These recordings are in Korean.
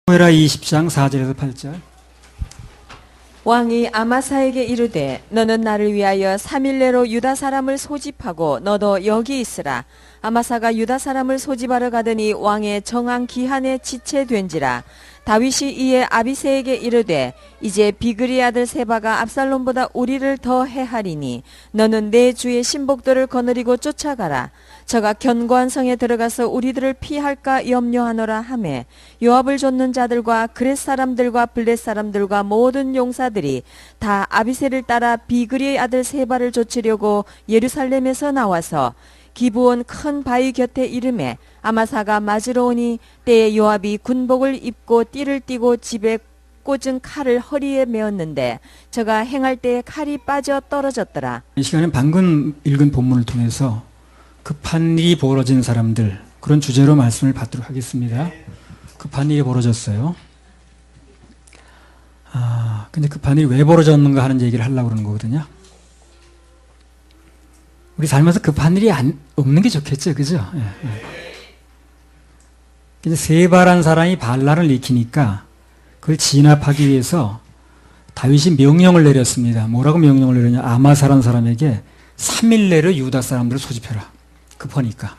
사무엘하 20장 4절에서 8절. 왕이 아마사에게 이르되 너는 나를 위하여 3일 내로 유다 사람을 소집하고 너도 여기 있으라. 아마사가 유다 사람을 소집하러 가더니 왕의 정한 기한에 지체된지라. 다윗이 이에 아비새에게 이르되 이제 비그리 아들 세바가 압살롬보다 우리를 더 해하리니 너는 내 주의 신복들을 거느리고 쫓아가라. 저가 견고한 성에 들어가서 우리들을 피할까 염려하노라 하매 요압을 좇는 자들과 그렛 사람들과 블렛 사람들과 모든 용사들이 다 아비새를 따라 비그리의 아들 세바를 쫓으려고 예루살렘에서 나와서 기브온 큰 바위 곁에 이르매 아마사가 맞으러 오니 때에 요압이 군복을 입고 띠를 띠고 집에 꽂은 칼을 허리에 메었는데 저가 행할 때에 칼이 빠져 떨어졌더라. 이 시간에 방금 읽은 본문을 통해서 급한 일이 벌어진 사람들, 그런 주제로 말씀을 받도록 하겠습니다. 급한 일이 벌어졌어요. 근데 급한 일이 왜 벌어졌는가 하는 얘기를 하려고 그러는 거거든요. 우리 살면서 급한 일이 없는 게 좋겠죠, 그죠? 예. 세바란 사람이 반란을 일으키니까 그걸 진압하기 위해서 다윗이 명령을 내렸습니다. 뭐라고 명령을 내렸냐? 아마사라는 사람에게 3일 내로 유다 사람들을 소집해라. 급하니까.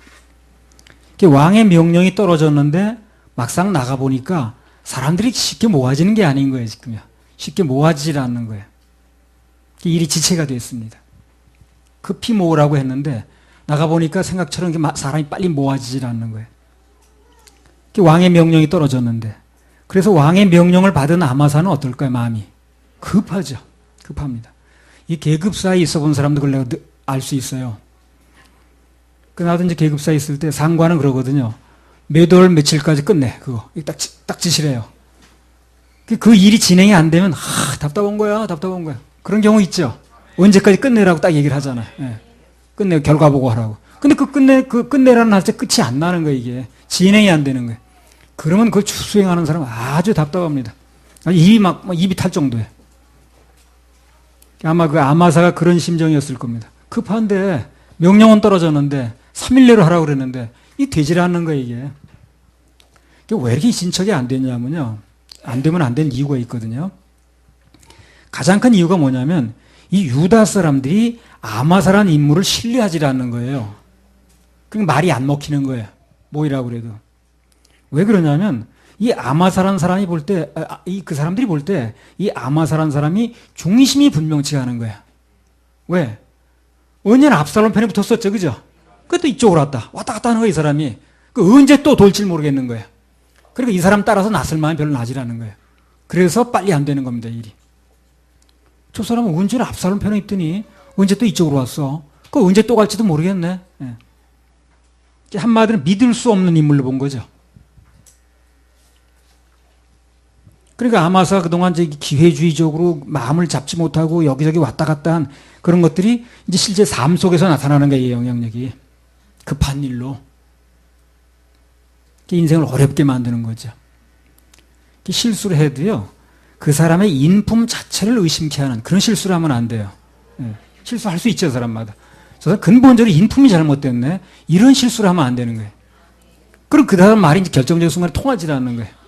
왕의 명령이 떨어졌는데 막상 나가보니까 사람들이 쉽게 모아지는 게 아닌 거예요, 지금요. 쉽게 모아지질 않는 거예요. 일이 지체가 됐습니다. 급히 모으라고 했는데 나가보니까 생각처럼 사람이 빨리 모아지질 않는 거예요. 왕의 명령이 떨어졌는데, 그래서 왕의 명령을 받은 아마사는 어떨까요? 마음이 급하죠. 급합니다. 이 계급사에 있어 본 사람들 그걸 내가 알 수 있어요. 나도 이제 계급사에 있을 때 상관은 그러거든요. 몇 월 며칠까지 끝내. 그거 딱 지시래요. 그 일이 진행이 안 되면 답답한 거야. 그런 경우 있죠. 언제까지 끝내라고 딱 얘기를 하잖아요. 예. 끝내 결과 보고 하라고. 근데 끝내라는 할 때 끝이 안 나는 거예요, 이게. 진행이 안 되는 거예요. 그러면 그걸 수행하는 사람은 아주 답답합니다. 입이 탈 정도예요. 아마 그 아마사가 그런 심정이었을 겁니다. 급한데 명령은 떨어졌는데 3일 내로 하라고 그랬는데 이 되질 않는 거예요, 이게. 왜 이렇게 진척이 안 되냐면요. 안 되면 안 되는 이유가 있거든요. 가장 큰 이유가 뭐냐면 이 유다 사람들이 아마사라는 인물을 신뢰하지 않는 거예요. 그러니까 말이 안 먹히는 거예요. 뭐이라고 그래도. 왜 그러냐면 이 아마사라는 사람이 볼 때, 그 사람들이 볼 때 이 아마사라는 사람이 중심이 분명치가 않은 거야. 왜? 언제나 압살롬 편에 붙었었죠, 그죠? 그것도 이쪽으로 왔다 갔다 하는 거야, 이 사람이. 언제 또 돌지 모르겠는 거야. 그러니까 이 사람 따라서 나설 마음이 별로 나질 않은 거예요. 그래서 빨리 안 되는 겁니다, 일이. 저 사람은 언제나 압살롬 편에 있더니 언제 또 이쪽으로 왔어. 언제 또 갈지도 모르겠네. 예. 한마디로 믿을 수 없는 인물로 본 거죠. 그러니까 아마사가 그동안 기회주의적으로 마음을 잡지 못하고 여기저기 왔다 갔다 한 그런 것들이 이제 실제 삶 속에서 나타나는 거예요, 이 영향력이. 급한 일로. 인생을 어렵게 만드는 거죠. 실수를 해도요, 그 사람의 인품 자체를 의심케 하는 그런 실수를 하면 안 돼요. 예. 실수할 수 있죠, 사람마다. 저 사람 근본적으로 인품이 잘못됐네. 이런 실수를 하면 안 되는 거예요. 그럼 그 다음 말이 이제 결정적인 순간에 통하지 않는 거예요.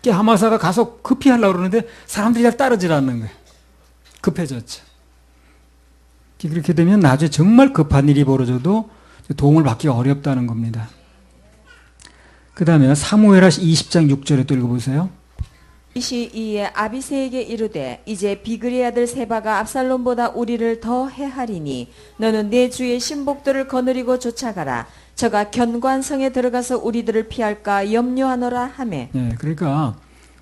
하마사가 가서 급히 하려고 그러는데 사람들이 잘 따르질 않는 거예요. 급해졌죠. 그렇게 되면 나중에 정말 급한 일이 벌어져도 도움을 받기가 어렵다는 겁니다. 그 다음에 사무엘하 20장 6절에 또 읽어보세요. 다윗이 이에 아비새에게 이르되 이제 비그리 아들 세바가 압살롬보다 우리를 더 해하리니 너는 내 주의 신복들을 거느리고 쫓아가라. 저가 견고한 성에 들어가서 우리들을 피할까 염려하노라 하매. 네, 그러니까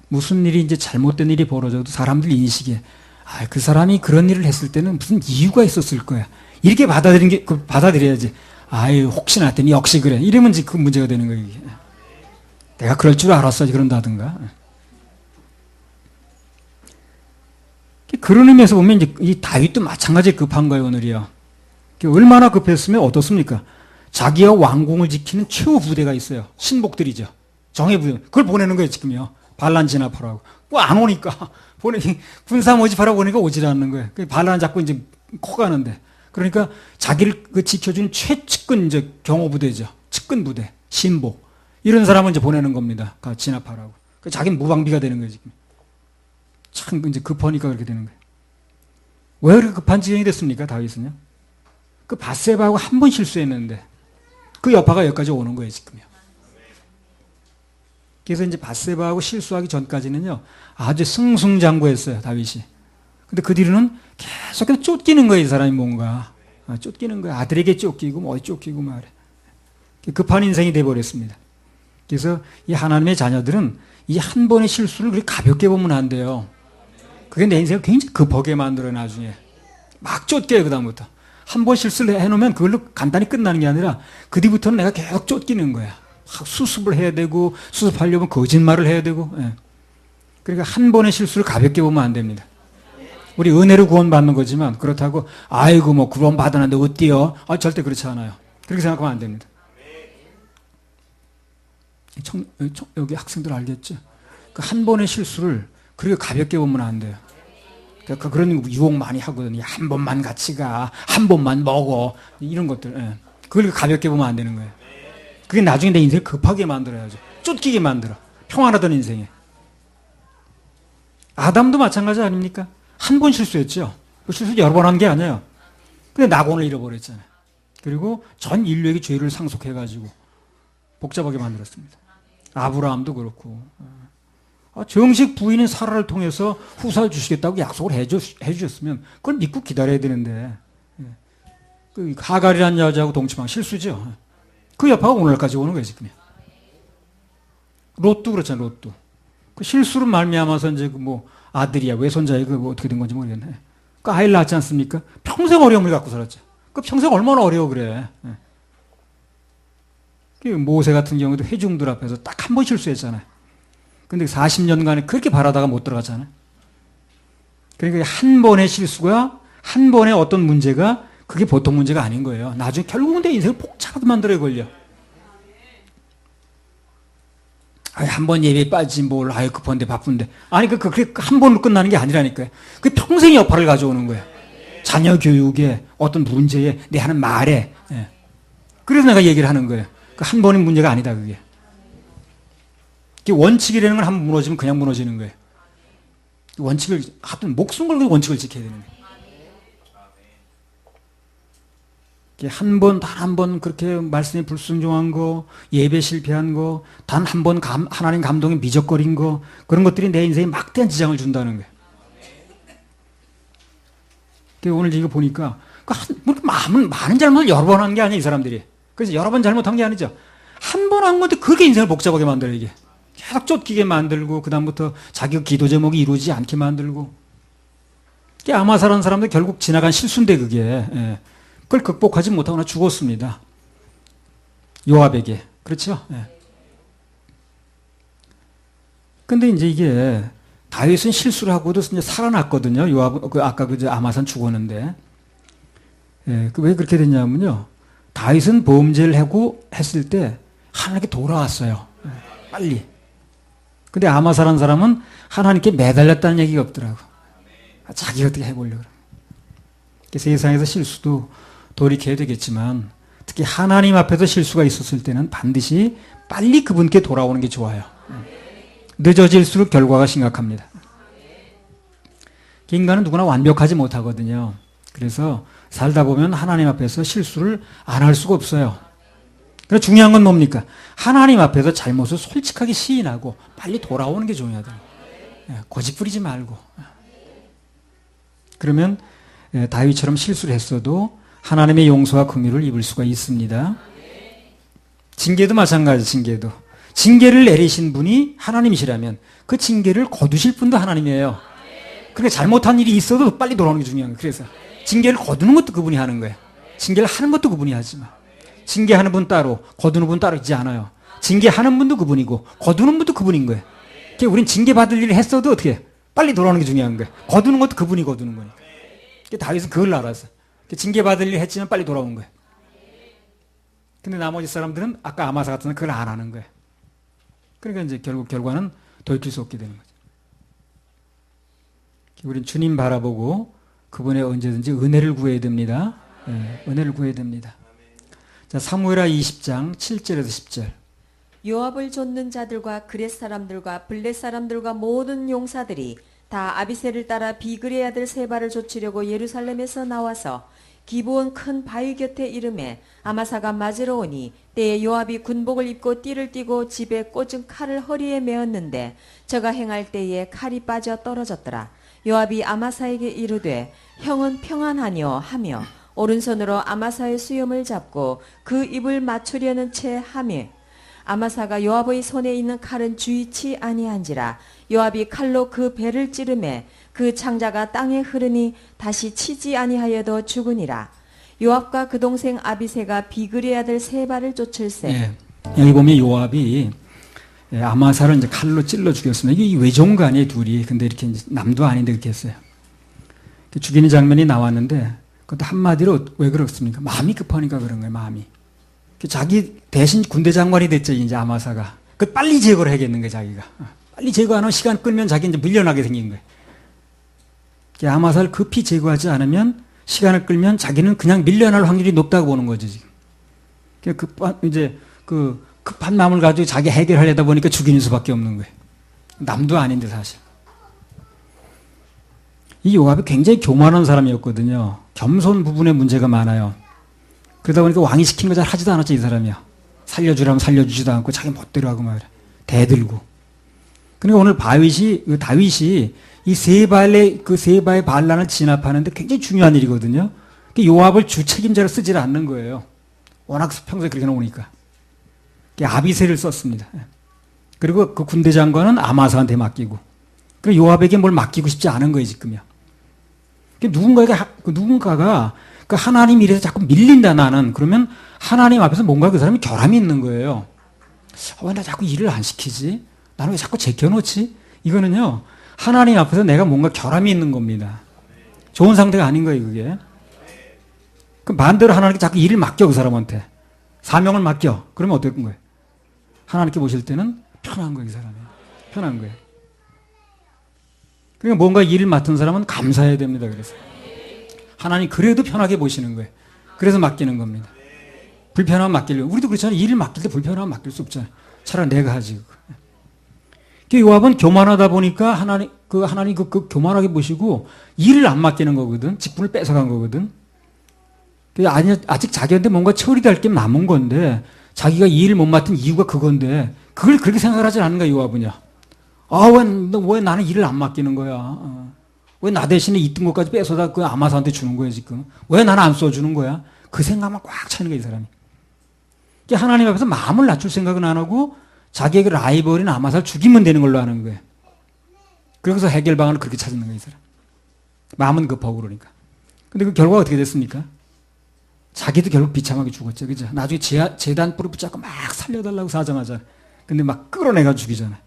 무슨 일이 이제 잘못된 일이 벌어져도 사람들 인식에 그 사람이 그런 일을 했을 때는 무슨 이유가 있었을 거야. 이렇게 받아들여야지. 혹시나 했더니 역시 그래. 이러면 이제 그 문제가 되는 거예요. 이게. 내가 그럴 줄 알았어야지 그런다든가. 그런 의미에서 보면 이제 이 다윗도 마찬가지로 급한 거예요, 오늘이요. 얼마나 급했으면 어떻습니까? 자기와 왕궁을 지키는 최후 부대가 있어요. 신복들이죠. 정예 부대. 그걸 보내는 거예요, 지금요. 반란 진압하라고. 안 오니까. 군사 모집하라고 보니까 오질 않는 거예요. 반란 잡고 이제 커가는데. 그러니까 자기를 지켜준 최측근 이제 경호 부대죠. 측근 부대, 신복. 이런 사람을 이제 보내는 겁니다. 진압하라고. 자기는 무방비가 되는 거예요, 지금. 참 이제 급하니까 그렇게 되는 거예요. 왜 그렇게 급한 지경이 됐습니까, 다윗은요? 그 밧세바하고 한 번 실수했는데 그 여파가 여기까지 오는 거예요, 지금요. 그래서 이제 밧세바하고 실수하기 전까지는요, 아주 승승장구했어요, 다윗이. 근데 그 뒤로는 계속해서 쫓기는 거예요, 이 사람이 뭔가. 쫓기는 거예요. 아들에게 쫓기고, 뭐 쫓기고 말해. 급한 인생이 돼버렸습니다. 그래서 이 하나님의 자녀들은 이 한 번의 실수를 그렇게 가볍게 보면 안 돼요. 그게 내 인생을 굉장히 급하게 만들어요, 나중에. 막 쫓겨요, 그다음부터. 한 번 실수를 해놓으면 그걸로 간단히 끝나는 게 아니라 그 뒤부터는 내가 계속 쫓기는 거야. 수습을 해야 되고, 수습하려면 거짓말을 해야 되고. 예. 그러니까 한 번의 실수를 가볍게 보면 안 됩니다. 우리 은혜로 구원받는 거지만 그렇다고 아이고 뭐 구원받았는데 어때요? 절대 그렇지 않아요. 그렇게 생각하면 안 됩니다. 여기 학생들 알겠죠? 그 한 번의 실수를 그렇게 가볍게 보면 안 돼요. 그러니까 그런 유혹 많이 하거든요. 한 번만 같이 가, 한 번만 먹어, 이런 것들. 예. 그걸 가볍게 보면 안 되는 거예요. 그게 나중에 내 인생을 급하게 만들어야죠. 쫓기게 만들어. 평안하던 인생에. 아담도 마찬가지 아닙니까? 한 번 실수했죠. 그 실수 여러 번 한 게 아니에요. 근데 낙원을 잃어버렸잖아요. 그리고 전 인류에게 죄를 상속해가지고 복잡하게 만들었습니다. 아브라함도 그렇고. 정식 부인인 사라를 통해서 후사를 주시겠다고 약속을 해주셨으면 그걸 믿고 기다려야 되는데, 그 하갈이라는 여자하고 동침한 실수죠. 그 여파가 오늘까지 오는 거예요, 지금. 롯도 그렇잖아요, 롯도. 그 실수로 말미암아서 이제 그 뭐 아들이야, 외손자야, 그 뭐 어떻게 된 건지 모르겠네. 그 아이를 낳지 않습니까? 평생 어려움을 갖고 살았죠. 그 평생 얼마나 어려워 그래. 그 모세 같은 경우도 회중들 앞에서 딱 한 번 실수했잖아요. 근데 40년간에 그렇게 바라다가 못 들어갔잖아요. 그러니까 한 번의 실수가, 한 번의 어떤 문제가 그게 보통 문제가 아닌 거예요. 나중에 결국은 내 인생을 복잡하게 만들어야 걸려. 한 번 예배에 빠지지 뭘, 급한데 바쁜데. 아니, 그게 한 번으로 끝나는 게 아니라니까요. 그게 평생의 여파를 가져오는 거예요. 자녀 교육에, 어떤 문제에, 내 하는 말에. 예. 그래서 내가 얘기를 하는 거예요. 그 한 번의 문제가 아니다, 그게. 원칙이라는 건 한 번 무너지면 그냥 무너지는 거예요. 원칙을, 하여튼 목숨 걸고 원칙을 지켜야 되는 거예요. 한 번, 단 한 번 그렇게 말씀에 불순종한 거, 예배 실패한 거, 단 한 번 하나님 감동에 미적거린 거, 그런 것들이 내 인생에 막대한 지장을 준다는 거예요. 오늘 이거 보니까, 많은 잘못을 여러 번 한 게 아니에요, 이 사람들이. 그래서 여러 번 잘못한 게 아니죠. 한 번 한 건데 그렇게 인생을 복잡하게 만들어요, 이게. 계속 쫓기게 만들고, 그다음부터 자기 기도 제목이 이루어지지 않게 만들고. 아마사라는 사람들 결국 지나간 실수인데, 그게. 예. 그걸 극복하지 못하거나 죽었습니다. 요압에게. 그렇죠? 예. 근데 이제 이게, 다윗은 실수를 하고도 이제 살아났거든요. 요압, 아까 아마사는 죽었는데. 예. 왜 그렇게 됐냐면요. 다윗은 범죄를 하고 했을 때 하나님께 돌아왔어요. 예. 빨리. 근데 아마사라는 사람은 하나님께 매달렸다는 얘기가 없더라고. 자기가 어떻게 해보려고. 세상에서 실수도 돌이켜야 되겠지만 특히 하나님 앞에서 실수가 있었을 때는 반드시 빨리 그분께 돌아오는 게 좋아요. 늦어질수록 결과가 심각합니다. 인간은 누구나 완벽하지 못하거든요. 그래서 살다 보면 하나님 앞에서 실수를 안 할 수가 없어요. 그래서 중요한 건 뭡니까? 하나님 앞에서 잘못을 솔직하게 시인하고 빨리 돌아오는 게 중요하다. 고집 부리지 말고. 그러면 다윗처럼 실수를 했어도 하나님의 용서와 긍휼을 입을 수가 있습니다. 징계도 마찬가지, 징계도. 징계를 내리신 분이 하나님이시라면 그 징계를 거두실 분도 하나님이에요. 그러니까 잘못한 일이 있어도 빨리 돌아오는 게 중요한 거예요. 그래서 징계를 거두는 것도 그분이 하는 거예요. 징계를 하는 것도 그분이 하지만 징계하는 분 따로, 거두는 분 따로 있지 않아요. 징계하는 분도 그분이고 거두는 분도 그분인 거예요. 그러니까 우린 징계받을 일을 했어도 어떻게 해요? 빨리 돌아오는 게 중요한 거예요. 거두는 것도 그분이 거두는 거니까. 다윗은 그걸 알았어. 징계받을 일 했지만 빨리 돌아온 거예요. 근데 나머지 사람들은 아까 아마사 같은 그걸 안 하는 거예요. 그러니까 이제 결국 결과는 돌이킬 수 없게 되는 거죠. 우린 주님 바라보고 그분의 언제든지 은혜를 구해야 됩니다. 네, 은혜를 구해야 됩니다. 자, 사무엘하 20장 7절에서 10절. 요압을 좇는 자들과 그렛 사람들과 블렛 사람들과 모든 용사들이 다 아비새를 따라 비그레 아들 세바를 좇으려고 예루살렘에서 나와서 기브온 큰 바위 곁에 이름에 아마사가 맞으러 오니 때에 요압이 군복을 입고 띠를 띠고 집에 꽂은 칼을 허리에 메었는데 저가 행할 때에 칼이 빠져 떨어졌더라. 요압이 아마사에게 이르되 형은 평안하뇨 하며 오른손으로 아마사의 수염을 잡고 그 입을 맞추려는 채 하며 아마사가 요압의 손에 있는 칼은 주의치 아니한지라. 요압이 칼로 그 배를 찌르매 그 창자가 땅에 흐르니 다시 치지 아니하여도 죽으니라. 요압과 그 동생 아비새가 비그리 아들 세바를 쫓을세. 예. 여기 보면 요압이 아마사를 이제 칼로 찔러 죽였습니다. 이게 외종가 아니에요, 둘이. 근데 이렇게 이제 남도 아닌데 그렇게 했어요. 죽이는 장면이 나왔는데 그것도 한마디로 왜 그렇습니까? 마음이 급하니까 그런 거예요, 마음이. 자기 대신 군대 장관이 됐죠, 이제 아마사가. 그 빨리 제거를 해야겠는 거예요, 자기가. 빨리 제거 안 하면 시간 끌면 자기 이제 밀려나게 생긴 거예요. 아마사를 급히 제거하지 않으면 시간을 끌면 자기는 그냥 밀려날 확률이 높다고 보는 거죠, 지금. 급한 마음을 가지고 자기 해결하려다 보니까 죽이는 수밖에 없는 거예요. 남도 아닌데 사실. 이 요압이 굉장히 교만한 사람이었거든요. 겸손 부분에 문제가 많아요. 그러다 보니까 왕이 시키는 거 잘 하지도 않았죠, 이 사람이야. 살려주라면 살려주지도 않고 자기 멋대로 하고 말이야. 대들고. 그러니까 오늘 다윗이 이 세 바의 반란을 진압하는데 굉장히 중요한 일이거든요. 요압을 주 책임자로 쓰질 않는 거예요. 워낙 평소에 그렇게 나오니까. 아비새를 썼습니다. 그리고 그 군대 장관은 아마사한테 맡기고. 그리고 요압에게 뭘 맡기고 싶지 않은 거예요, 지금요. 누군가가 그 하나님 일에서 자꾸 밀린다, 나는. 그러면 하나님 앞에서 뭔가 그 사람이 결함이 있는 거예요. 왜 나 자꾸 일을 안 시키지? 나는 왜 자꾸 제껴놓지? 이거는요, 하나님 앞에서 내가 뭔가 결함이 있는 겁니다. 좋은 상태가 아닌 거예요, 그게. 그럼 반대로 하나님께 자꾸 일을 맡겨, 그 사람한테. 사명을 맡겨. 그러면 어떨 거예요? 하나님께 보실 때는 편한 거예요, 이 사람이. 편한 거예요. 그러니까 뭔가 일을 맡은 사람은 감사해야 됩니다, 그래서. 하나님 그래도 편하게 보시는 거예요. 그래서 맡기는 겁니다. 불편하면 맡기려고. 우리도 그렇잖아요. 일을 맡길 때 불편하면 맡길 수 없잖아요. 차라리 내가 하지. 요압은 교만하다 보니까 하나님 그 교만하게 보시고 일을 안 맡기는 거거든. 직분을 뺏어간 거거든. 아직 자기한테 뭔가 처리될 게 남은 건데 자기가 이 일을 못 맡은 이유가 그건데 그걸 그렇게 생각을 하지 않는 거야, 요압은요. 왜 나는 일을 안 맡기는 거야? 왜 나 대신에 있던 것까지 뺏어다 그 아마사한테 주는 거야, 지금? 왜 나는 안 써주는 거야? 그 생각만 꽉 차는 거야, 이 사람이. 하나님 앞에서 마음을 낮출 생각은 안 하고 자기에게 라이벌인 아마사를 죽이면 되는 걸로 하는 거예요. 그래서 해결 방안을 그렇게 찾는 거예요, 이 사람. 마음은 급하고 그러니까. 근데 그 결과가 어떻게 됐습니까? 자기도 결국 비참하게 죽었죠, 그죠? 나중에 재단 뿌리 붙잡고 막 살려달라고 사정하잖아요. 근데 막 끌어내가 죽이잖아요.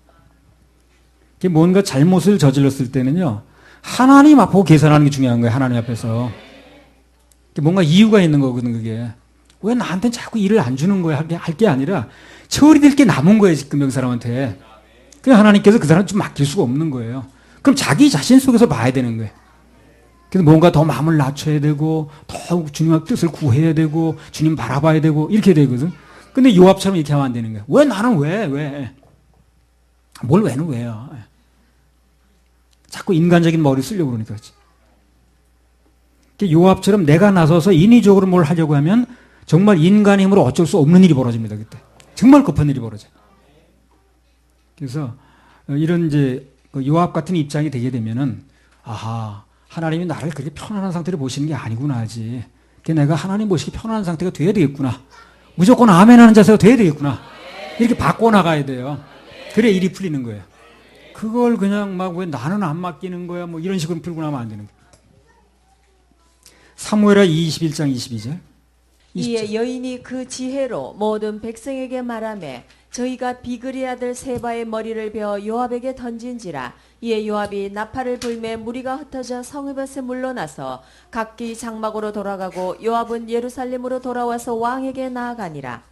뭔가 잘못을 저질렀을 때는요, 하나님 앞으로 계산하는 게 중요한 거예요, 하나님 앞에서. 뭔가 이유가 있는 거거든, 그게. 왜 나한테는 자꾸 일을 안 주는 거야? 할 게 아니라, 처리될 게 남은 거예요, 지금 여기 사람한테. 그래서 하나님께서 그 사람 좀 맡길 수가 없는 거예요. 그럼 자기 자신 속에서 봐야 되는 거예요. 그래서 뭔가 더 마음을 낮춰야 되고, 더욱 주님의 뜻을 구해야 되고, 주님 바라봐야 되고, 이렇게 되거든. 근데 요압처럼 이렇게 하면 안 되는 거예요. 왜 나는 왜? 뭘 왜는 왜요? 자꾸 인간적인 머리 쓰려고 그러니까 그렇지. 요압처럼 내가 나서서 인위적으로 뭘 하려고 하면 정말 인간의 힘으로 어쩔 수 없는 일이 벌어집니다, 그때. 정말 급한 일이 벌어져요. 그래서 이런 이제 요압 같은 입장이 되게 되면은, 아하, 하나님이 나를 그렇게 편안한 상태로 보시는 게 아니구나 하지. 내가 하나님 보시기 편안한 상태가 돼야 되겠구나. 무조건 아멘 하는 자세가 돼야 되겠구나. 이렇게 바꿔나가야 돼요. 그래 일이 풀리는 거예요. 그걸 그냥 막 왜 나는 안 맡기는 거야 뭐 이런 식으로 풀고 나면 안 되는 거예요. 사무엘하 21장 22절. 이에 여인이 그 지혜로 모든 백성에게 말하매 저희가 비그리 아들 세바의 머리를 베어 요압에게 던진지라. 이에 요압이 나팔을 불매 무리가 흩어져 성읍에서 물러나서 각기 장막으로 돌아가고 요압은 예루살렘으로 돌아와서 왕에게 나아가니라.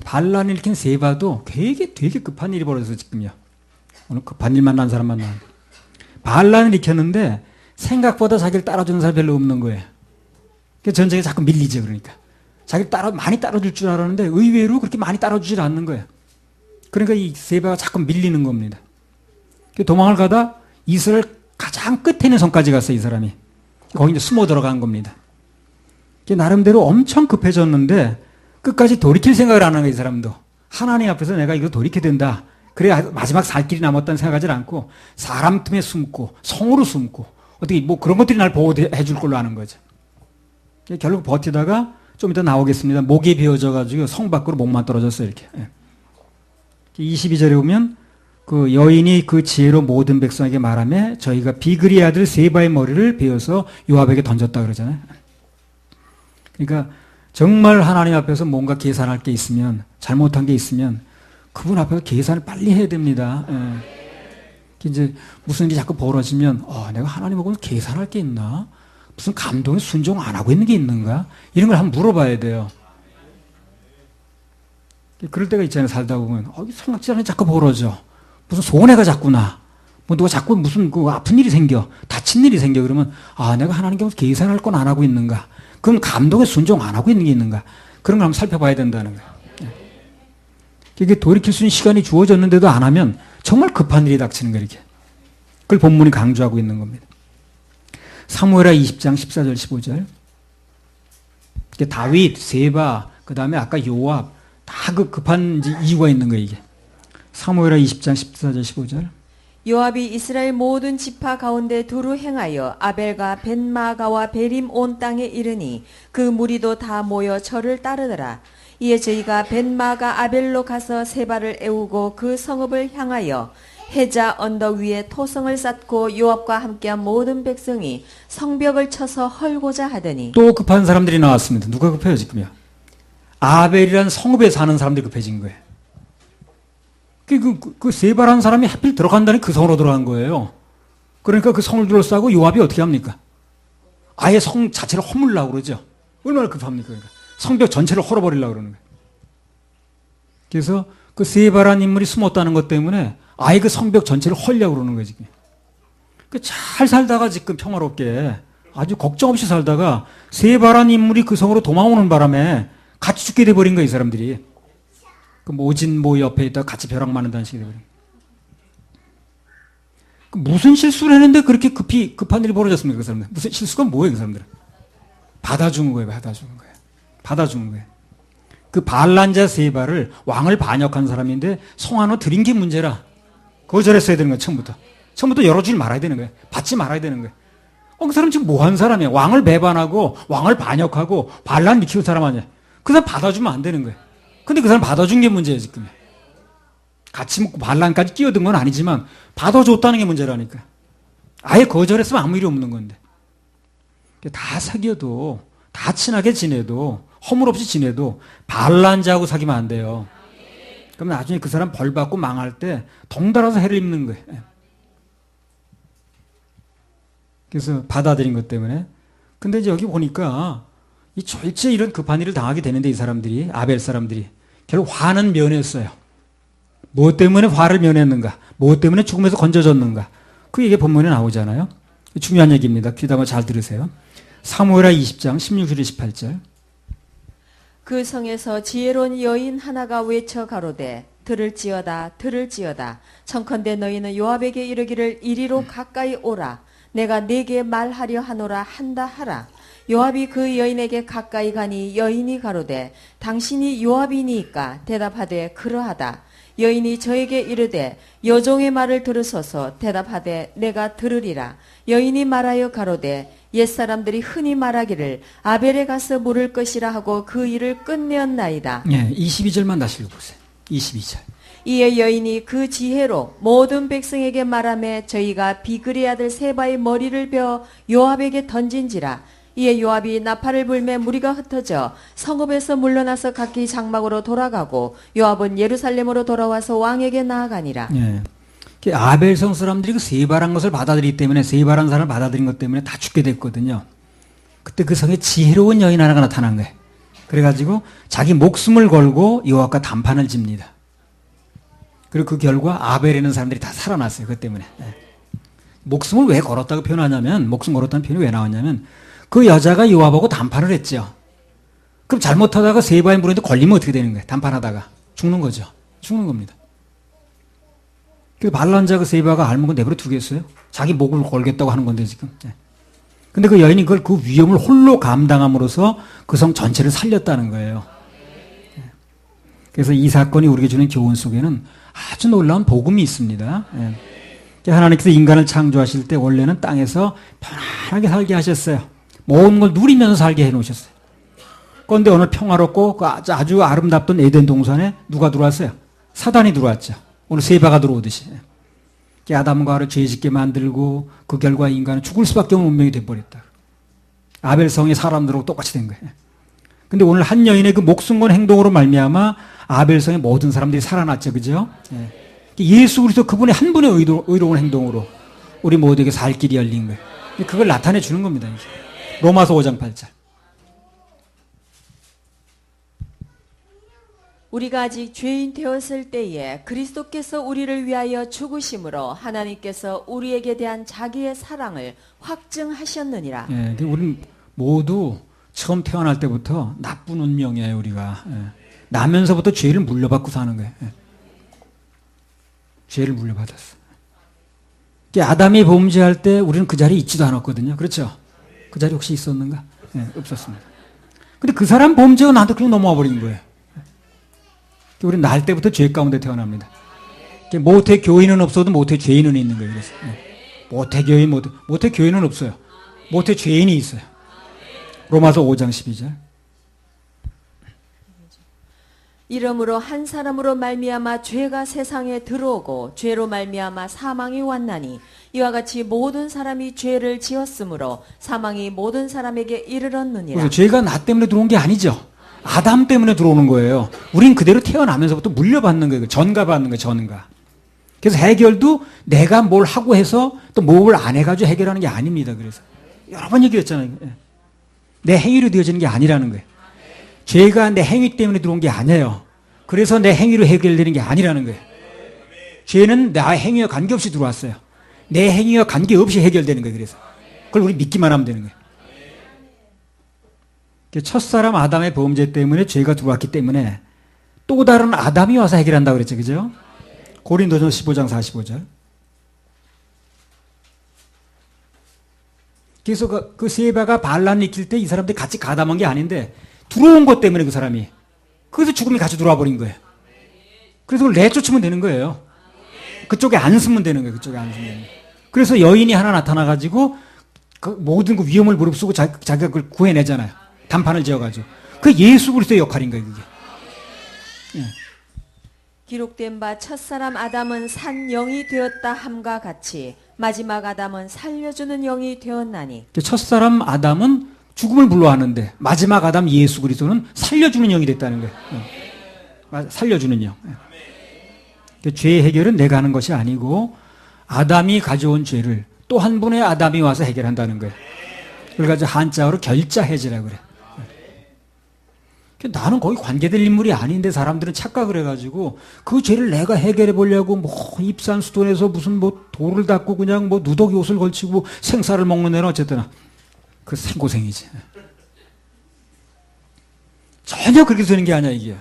반란을 일으킨 세바도 되게 급한 일이 벌어져서 지금요. 오늘 급한 일 만난 사람 만나. 반란을 일으켰는데 생각보다 자기를 따라주는 사람이 별로 없는 거예요. 그래서 전쟁에 자꾸 밀리죠, 그러니까. 자기를 많이 따라줄 줄 알았는데 의외로 그렇게 많이 따라주질 않는 거예요. 그러니까 이 세바가 자꾸 밀리는 겁니다. 도망을 가다 이스라엘 가장 끝에 있는 성까지 갔어요, 이 사람이. 거기 이제 숨어 들어간 겁니다. 나름대로 엄청 급해졌는데 끝까지 돌이킬 생각을 안 하는 거예요, 이 사람도. 하나님 앞에서 내가 이거 돌이켜야 된다. 그래 마지막 살 길이 남았다는 생각하지 않고 사람 틈에 숨고 성으로 숨고 어떻게 뭐 그런 것들이 날 보호해 줄 걸로 아는 거죠. 결국 버티다가 좀 이따 나오겠습니다. 목이 베어져 가지고 성 밖으로 목만 떨어졌어요, 이렇게. 22절에 보면 그 여인이 그 지혜로 모든 백성에게 말하며 저희가 비그리의 아들 세바의 머리를 베어서 요압에게 던졌다 그러잖아요. 그러니까 정말 하나님 앞에서 뭔가 계산할 게 있으면 잘못한 게 있으면 그분 앞에서 계산을 빨리 해야 됩니다. 이제 무슨 일이 자꾸 벌어지면 내가 하나님하고 계산할 게 있나? 무슨 감동에 순종 안 하고 있는 게 있는가? 이런 걸 한번 물어봐야 돼요. 그럴 때가 있잖아요. 살다 보면 생각지 자꾸 벌어져. 무슨 손해가 자꾸 나. 뭐 누가 자꾸 무슨 그 아픈 일이 생겨. 다친 일이 생겨. 그러면 내가 하나님께 계산할 건 안 하고 있는가? 그럼 감동에 순종 안 하고 있는 게 있는가? 그런 걸 한번 살펴봐야 된다는 거예요. 이게 돌이킬 수 있는 시간이 주어졌는데도 안 하면 정말 급한 일이 닥치는 거예요, 이렇게. 그걸 본문이 강조하고 있는 겁니다. 사무엘하 20장 14절 15절. 다윗, 세바, 그 다음에 아까 요압, 다 그 급한 이유가 있는 거예요, 이게. 사무엘하 20장 14절 15절. 요압이 이스라엘 모든 지파 가운데 두루 행하여 아벨과 벤마가와 베림 온 땅에 이르니 그 무리도 다 모여 저를 따르더라. 이에 저희가 벤마가 아벨로 가서 세바를 애우고 그 성읍을 향하여 해자 언덕 위에 토성을 쌓고 요압과 함께한 모든 백성이 성벽을 쳐서 헐고자 하더니 또 급한 사람들이 나왔습니다. 누가 급해요 지금요? 아벨이라는 성읍에 사는 사람들이 급해진 거예요. 그 세바라는 사람이 하필 들어간다니 그 성으로 들어간 거예요. 그러니까 그 성을 둘러싸고 요압이 어떻게 합니까? 아예 성 자체를 허물려고 그러죠. 얼마나 급합니까? 그러니까. 성벽 전체를 헐어버리려고 그러는 거예요. 그래서 그 세바라는 인물이 숨었다는 것 때문에 아예 그 성벽 전체를 헐려고 그러는 거예요, 지금. 잘 살다가 지금 평화롭게 아주 걱정 없이 살다가 세바라는 인물이 그 성으로 도망오는 바람에 같이 죽게 돼버린 거예요, 이 사람들이. 그 모진 모 옆에 있다가 같이 벼락 맞는다는 식이 돼버린 거예요. 무슨 실수를 했는데 그렇게 급한 일이 벌어졌습니까, 그 사람들? 무슨 실수가 뭐예요, 그 사람들은? 받아준 거예요, 받아준 거예요. 받아준 거예요. 그 반란자 세바를 왕을 반역한 사람인데 성 안으로 들인 게 문제라 거절했어야 되는 거예요. 처음부터 열어주지 말아야 되는 거예요. 받지 말아야 되는 거예요. 그 사람 지금 뭐 한 사람이야? 왕을 배반하고 왕을 반역하고 반란 일으키는 사람 아니야? 그 사람 받아주면 안 되는 거예요. 근데 그 사람 받아준 게 문제예요, 지금. 같이 먹고 반란까지 끼어든 건 아니지만 받아줬다는 게 문제라니까. 아예 거절했으면 아무 일이 없는 건데. 다 사귀어도 다 친하게 지내도 허물 없이 지내도 반란자하고 사귀면 안 돼요. 그럼 나중에 그 사람 벌 받고 망할 때 덩달아서 해를 입는 거예요. 그래서 받아들인 것 때문에. 근데 이제 여기 보니까 이 절제 이런 급한 일을 당하게 되는데 이 사람들이, 아벨 사람들이 결국 화는 면했어요. 무엇 때문에 화를 면했는가? 무엇 때문에 죽음에서 건져졌는가? 그 얘기 본문에 나오잖아요. 중요한 얘기입니다. 귀담아 잘 들으세요. 사무엘하 20장 16절 18절. 그 성에서 지혜로운 여인 하나가 외쳐 가로되 들을지어다 들을지어다 청컨대 너희는 요압에게 이르기를 이리로 가까이 오라 내가 네게 말하려 하노라 한다 하라. 요압이 그 여인에게 가까이 가니 여인이 가로되 당신이 요압이니까 대답하되 그러하다. 여인이 저에게 이르되 여종의 말을 들으소서 대답하되 내가 들으리라. 여인이 말하여 가로되 옛사람들이 흔히 말하기를 아벨에 가서 물을 것이라 하고 그 일을 끝내었나이다. 22절만 다시 읽어보세요. 22절. 이에 여인이 그 지혜로 모든 백성에게 말하며 저희가 비그리 아들 세바의 머리를 베어 요압에게 던진지라. 이에 요압이 나팔을 불매 무리가 흩어져 성읍에서 물러나서 각기 장막으로 돌아가고 요압은 예루살렘으로 돌아와서 왕에게 나아가니라. 아벨성 사람들이 그 세바란 것을 받아들이기 때문에 세바란 사람을 받아들인 것 때문에 다 죽게 됐거든요. 그때 그 성에 지혜로운 여인 하나가 나타난 거예요. 그래가지고 자기 목숨을 걸고 요압과 담판을 집니다. 그리고 그 결과 아벨에는 사람들이 다 살아났어요. 그것 때문에. 목숨을 왜 걸었다고 표현하냐면, 목숨 걸었다는 표현이 왜 나왔냐면 그 여자가 요압하고 담판을 했죠. 그럼 잘못하다가 세바의 물에 걸리면 어떻게 되는 거예요? 담판하다가 죽는 거죠. 죽는 겁니다. 그 반란자 그 세바가 알먹은 내버려 두겠어요? 자기 목을 걸겠다고 하는 건데 지금. 근데 그 여인이 그걸 그 위험을 홀로 감당함으로써 그 성 전체를 살렸다는 거예요. 그래서 이 사건이 우리에게 주는 교훈 속에는 아주 놀라운 복음이 있습니다. 하나님께서 인간을 창조하실 때 원래는 땅에서 편안하게 살게 하셨어요. 모든 걸 누리면서 살게 해놓으셨어요. 그런데 오늘 평화롭고 아주 아름답던 에덴 동산에 누가 들어왔어요? 사단이 들어왔죠. 오늘 세바가 들어오듯이. 아담과 하와를 죄짓게 만들고 그 결과 인간은 죽을 수밖에 없는 운명이 돼버렸다. 아벨성의 사람들하고 똑같이 된 거예요. 근데 오늘 한 여인의 그 목숨 건 행동으로 말미암아 아벨성의 모든 사람들이 살아났죠. 그죠? 예수 그리스도 그분의 한 분의 의로운 행동으로 우리 모두에게 살 길이 열린 거예요. 그걸 나타내 주는 겁니다. 이제. 로마서 5장 8절. 우리가 아직 죄인 되었을 때에 그리스도께서 우리를 위하여 죽으심으로 하나님께서 우리에게 대한 자기의 사랑을 확증하셨느니라. 우리는 모두 처음 태어날 때부터 나쁜 운명이에요. 우리가. 나면서부터 죄를 물려받고 사는 거예요. 죄를 물려받았어. 아담이 범죄할 때 우리는 그 자리에 있지도 않았거든요. 그렇죠? 그 자리에 혹시 있었는가? 없었습니다. 근데 그 사람 범죄가 나한테 그냥 넘어와 버린 거예요. 우리는 날 때부터 죄 가운데 태어납니다. 모태 교인은 없어도 모태 죄인은 있는 거예요. 그래서 모태 교인, 모태 교인은 없어요. 모태 죄인이 있어요. 로마서 5장 12절. 이러므로 한 사람으로 말미암아 죄가 세상에 들어오고 죄로 말미암아 사망이 왔나니 이와 같이 모든 사람이 죄를 지었으므로 사망이 모든 사람에게 이르렀느니라. 그래서 죄가 나 때문에 들어온 게 아니죠. 아담 때문에 들어오는 거예요. 우린 그대로 태어나면서부터 물려받는 거예요. 전가받는 거예요. 전가. 그래서 해결도 내가 뭘 하고 해서 또 뭘 안 해가지고 해결하는 게 아닙니다. 그래서 여러 번 얘기했잖아요. 내 행위로 되어지는 게 아니라는 거예요. 죄가 내 행위 때문에 들어온 게 아니에요. 그래서 내 행위로 해결되는 게 아니라는 거예요. 죄는 나의 행위와 관계없이 들어왔어요. 내 행위와 관계없이 해결되는 거예요. 그래서 그걸 우리 믿기만 하면 되는 거예요. 첫사람 아담의 범죄 때문에 죄가 들어왔기 때문에 또 다른 아담이 와서 해결한다고 그랬죠. 그죠? 고린도전서 15장 45절. 그래서 그 세바가 반란을 일으킬 때 이 사람들이 같이 가담한 게 아닌데 들어온 것 때문에 그 사람이 그래서 죽음이 같이 들어와 버린 거예요. 그래서 그걸 내쫓으면 되는 거예요. 그쪽에 안 쓰면 되는 거예요. 그쪽에 안 쓰면 되는 거예요. 그래서 여인이 하나 나타나가지고 그 모든 그 위험을 무릅쓰고 자기가 그걸 구해내잖아요. 단판을 지어가지고. 그 예수 그리스도의 역할인 거예요. 그게. 기록된 바 첫사람 아담은 산 영이 되었다 함과 같이 마지막 아담은 살려주는 영이 되었나니. 첫사람 아담은 죽음을 불러왔는데 마지막 아담 예수 그리스도는 살려주는 영이 됐다는 거예요. 살려주는 영. 죄의 해결은 내가 하는 것이 아니고 아담이 가져온 죄를 또 한 분의 아담이 와서 해결한다는 거예요. 그걸 가지고 한자어로 결자해지라고 그래. 나는 거기 관계될 인물이 아닌데 사람들은 착각을 해가지고 그 죄를 내가 해결해 보려고 뭐 입산수돈에서 무슨 뭐 돌을 닦고 그냥 뭐 누더기 옷을 걸치고 생사를 먹는 애는 어쨌든 그 생고생이지. 전혀 그렇게 되는 게 아니야 이게.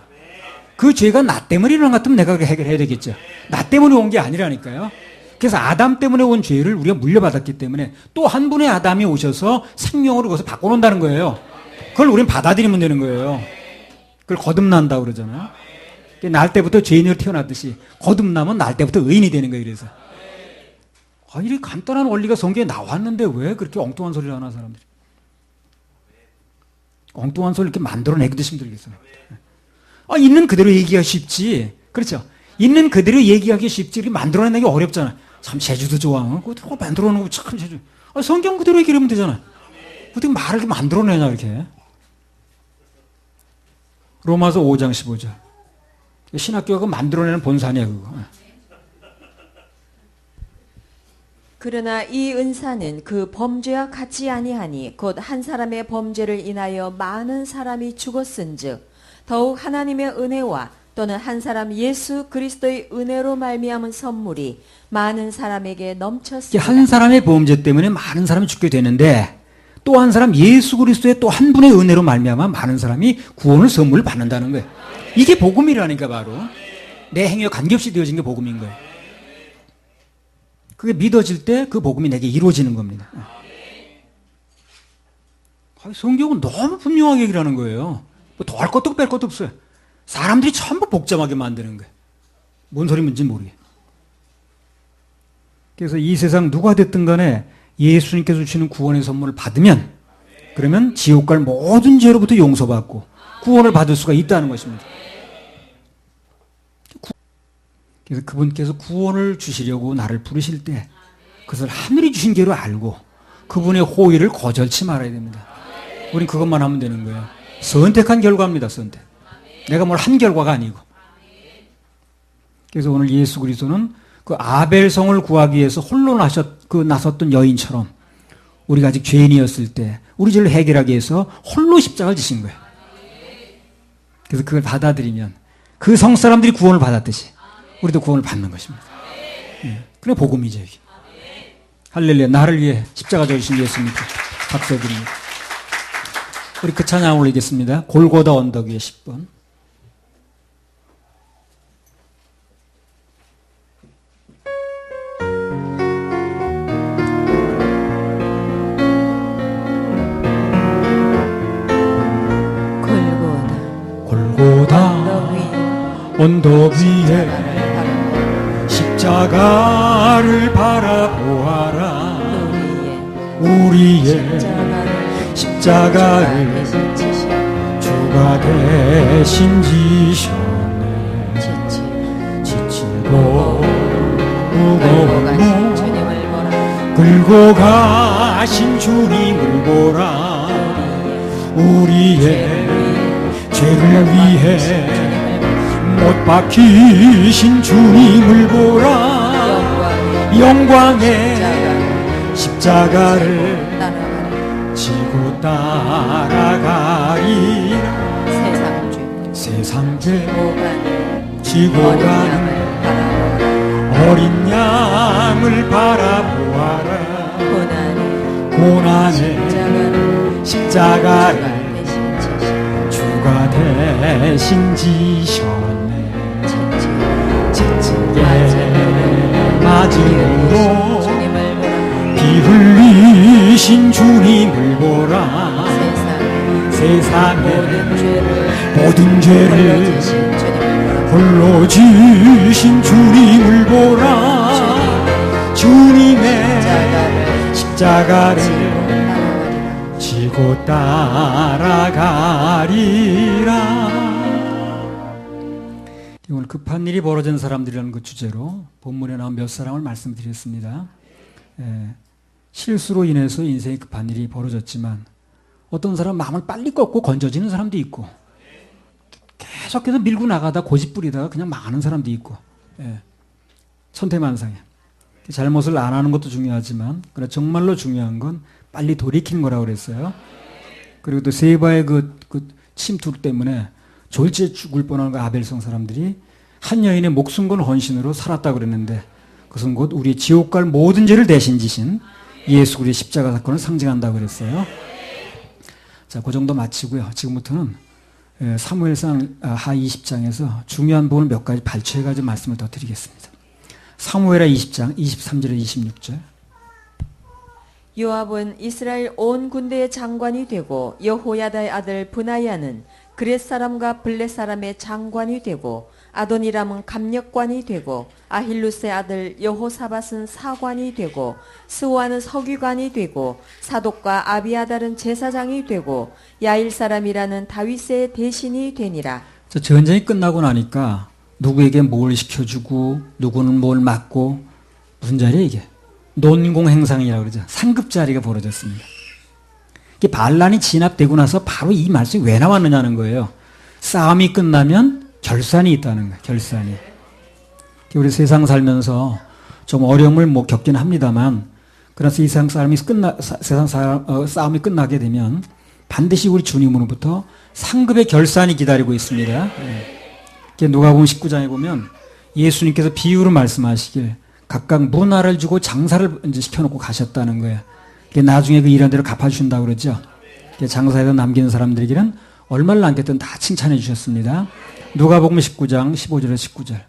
그 죄가 나 때문에 일어난 것 같으면 내가 해결해야 되겠죠. 나 때문에 온 게 아니라니까요. 그래서 아담 때문에 온 죄를 우리가 물려받았기 때문에 또 한 분의 아담이 오셔서 생명으로 그것을 바꿔놓는다는 거예요. 그걸 우리는 받아들이면 되는 거예요. 그걸 거듭난다고 그러잖아요. 날 때부터 죄인으로 태어났듯이 거듭나면 날 때부터 의인이 되는 거예요. 그래서 이렇게 간단한 원리가 성경에 나왔는데 왜 그렇게 엉뚱한 소리를 하나 사람들이. 엉뚱한 소리를 이렇게 만들어내기도 힘들겠어요. 있는 그대로 얘기하기 쉽지. 그렇죠? 있는 그대로 얘기하기 쉽지. 이렇게 만들어내기 어렵잖아요. 참 제주도 좋아. 그거 만들어놓은 거 참 제주. 성경 그대로 얘기하면 되잖아요. 어떻게 말을 이렇게 만들어내냐 이렇게. 로마서 5장 15절. 신학교가 만들어내는 본산이야 그거. 그러나 이 은사는 그 범죄와 같지 아니하니 곧 한 사람의 범죄를 인하여 많은 사람이 죽었은즉 더욱 하나님의 은혜와 또는 한 사람 예수 그리스도의 은혜로 말미암은 선물이 많은 사람에게 넘쳤습니다. 한 사람의 범죄 때문에 많은 사람이 죽게 되는데 또 한 사람 예수 그리스도의 또 한 분의 은혜로 말미암아 많은 사람이 구원을 선물을 받는다는 거예요. 이게 복음이라니까 바로 내 행위와 관계없이 되어진 게 복음인 거예요. 그게 믿어질 때 그 복음이 내게 이루어지는 겁니다. 성경은 너무 분명하게 얘기를 하는 거예요. 뭐 더할 것도 뺄 것도 없어요. 사람들이 전부 복잡하게 만드는 거예요. 뭔 소리인지 모르게. 그래서 이 세상 누가 됐든 간에 예수님께서 주시는 구원의 선물을 받으면 그러면 지옥 갈 모든 죄로부터 용서받고 구원을 받을 수가 있다는 것입니다. 그래서 그분께서 구원을 주시려고 나를 부르실 때 그것을 하늘이 주신 게로 알고 그분의 호의를 거절치 말아야 됩니다. 우린 그것만 하면 되는 거예요. 선택한 결과입니다. 선택. 내가 뭘 한 결과가 아니고. 그래서 오늘 예수 그리스도는 그 아벨성을 구하기 위해서 홀로 나섰던 여인처럼 우리가 아직 죄인이었을 때 우리 죄를 해결하기 위해서 홀로 십자가를 지신 거예요. 그래서 그걸 받아들이면 그 성사람들이 구원을 받았듯이 우리도 구원을 받는 것입니다. 그래 복음이죠. 여기. 할렐루야. 나를 위해 십자가 져주신 예수님께 박수 드립니다. 우리 그 찬양 올리겠습니다. 골고다 언덕 위에 10번. 골고다 언덕 위에 십자가를 바라보아라. 우리의 십자가를 주가 대신 지셨네. 지치고 무거운 몸 끌고 가신 주님을 보라. 우리의 죄를 위해 못 박히신 주님을 보라. 영광의 십자가를 지고 따라가리라. 세상죄 지고 가는 어린 양을 바라보아라. 고난의 십자가를 주가 대신 지셨네. 맞음으로 피 흘리신 주님을 보라. 세상의 모든 죄를 홀로 지신 주님을 보라. 주님의 십자가를 지고 따라가리라. 오늘 급한 일이 벌어진 사람들이라는 그 주제로 본문에 나온 몇 사람을 말씀드렸습니다. 실수로 인해서 인생에 급한 일이 벌어졌지만 어떤 사람 마음을 빨리 꺾고 건져지는 사람도 있고 계속해서 밀고 나가다 고집부리다가 그냥 망하는 사람도 있고 천태만상에 잘못을 안 하는 것도 중요하지만 그러나 정말로 중요한 건 빨리 돌이키는 거라고 그랬어요. 그리고 또 세바의 그 침투 때문에 졸지에 죽을 뻔한 그 아벨성 사람들이 한 여인의 목숨 건 헌신으로 살았다고 그랬는데 그것은 곧 우리의 지옥 갈 모든 죄를 대신 지신 예수 그리스도의 십자가 사건을 상징한다고 그랬어요. 자, 그 정도 마치고요. 지금부터는 사무엘상 하 20장에서 중요한 부분을 몇 가지 발췌해가지고 말씀을 더 드리겠습니다. 사무엘하 20장 23절에 26절. 요압은 이스라엘 온 군대의 장관이 되고 여호야다의 아들 브나야는 그렛 사람과 블렛 사람의 장관이 되고 아도니람은 감력관이 되고 아힐루스의 아들 여호사밧은 사관이 되고 스와는 서기관이 되고 사독과 아비아달은 제사장이 되고 야일 사람이라는 다윗의 대신이 되니라. 전쟁이 끝나고 나니까 누구에게 뭘 시켜주고 누구는 뭘 맡고 무슨 자리야 이게? 논공행상이라고 그러죠. 상급 자리가 벌어졌습니다. 이게 반란이 진압되고 나서 바로 이 말씀이 왜 나왔느냐는 거예요. 싸움이 끝나면 결산이 있다는 거예요. 결산이. 우리 세상 살면서 좀 어려움을 겪긴 합니다만 그래서 세상 싸움이 끝나게 되면 반드시 우리 주님으로부터 상급의 결산이 기다리고 있습니다. 누가복음 19장에 보면 예수님께서 비유로 말씀하시길 각각 문화를 주고 장사를 이제 시켜놓고 가셨다는 거예요. 나중에 그 일한 대로 갚아주신다고 그러죠. 장사에서 남기는 사람들에게는 얼마를 남겼든 다 칭찬해 주셨습니다. 누가복음 19장 15절에서 19절.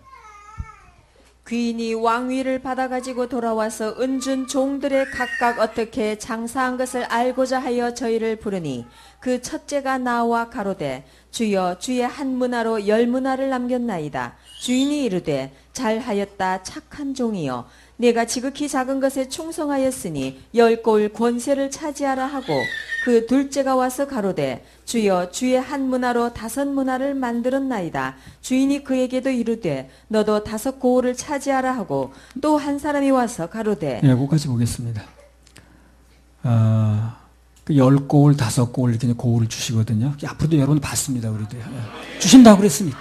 귀인이 왕위를 받아가지고 돌아와서 은준 종들의 각각 어떻게 장사한 것을 알고자 하여 저희를 부르니 그 첫째가 나와 가로되 주여 주의 한 문화로 10문화를 남겼나이다. 주인이 이르되 잘하였다 착한 종이여 내가 지극히 작은 것에 충성하였으니 10고을 권세를 차지하라 하고 그 둘째가 와서 가로되 주여 주의 한 문화로 5문화를 만들었나이다. 주인이 그에게도 이르되 너도 5고을을 차지하라 하고 또 한 사람이 와서 가로되 예, 거기까지 보겠습니다. 그 10고을, 5고을 이렇게 고을을 주시거든요. 앞으로도 여러분 봤습니다, 우리도. 예. 주신다고 그랬으니까.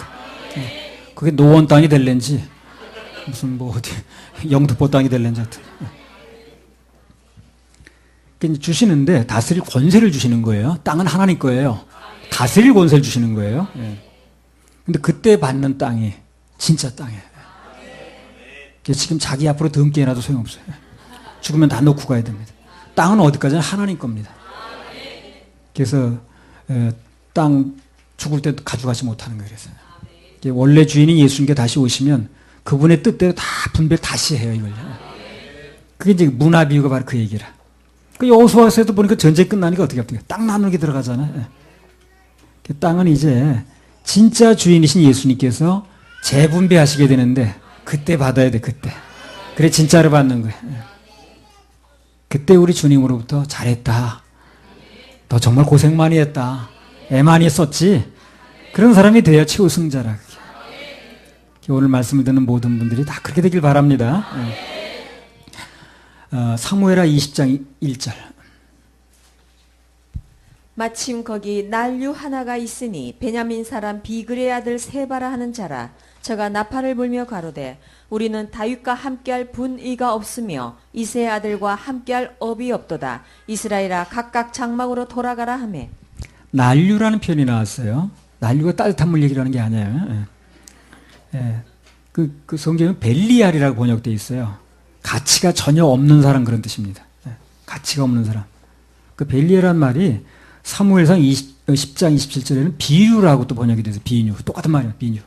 예. 그게 노원 땅이 될는지 무슨 뭐 어디 영등포 땅이 될는지 하여튼. 예. 주시는데 다스릴 권세를 주시는 거예요. 땅은 하나님 거예요. 다스릴 권세를 주시는 거예요. 예. 근데 그때 받는 땅이 진짜 땅이에요. 지금 자기 앞으로 등기 해놔도 소용없어요. 죽으면 다 놓고 가야 됩니다. 땅은 어디까지나 하나님 겁니다. 그래서 땅 죽을 때도 가져가지 못하는 거예요. 그래서 원래 주인인 예수님께 다시 오시면 그분의 뜻대로 다 분별 다시 해요. 이걸. 그게 이제 문화 비유가 바로 그 얘기라. 그 여호수아서에도 보니까 전쟁 끝나니까 어떻게 합니까? 땅 나누기 들어가잖아요. 그 땅은 이제 진짜 주인이신 예수님께서 재분배하시게 되는데 그때 받아야 돼. 그때. 그래 진짜로 받는 거예요. 그때 우리 주님으로부터 잘했다. 너 정말 고생 많이 했다. 애 많이 썼지. 그런 사람이 돼야 최우승자라. 오늘 말씀을 듣는 모든 분들이 다 그렇게 되길 바랍니다. 사무엘하 20장 1절. 마침 거기 난류 하나가 있으니 베냐민 사람 비그레의 아들 세바라 하는 자라. 저가 나팔을 불며 가로되 우리는 다윗과 함께할 분의가 없으며 이새의 아들과 함께할 업이 없도다. 이스라엘아 각각 장막으로 돌아가라 하매. 난류라는 표현이 나왔어요. 난류가 따뜻한 물 얘기라는 게 아니에요. 그 성경은 벨리알이라고 번역되어 있어요. 가치가 전혀 없는 사람 그런 뜻입니다. 가치가 없는 사람. 그 벨리알이라는 말이 사무엘상 10장 27절에는 비유라고 또 번역이 돼서 비유. 똑같은 말이에요. 비유.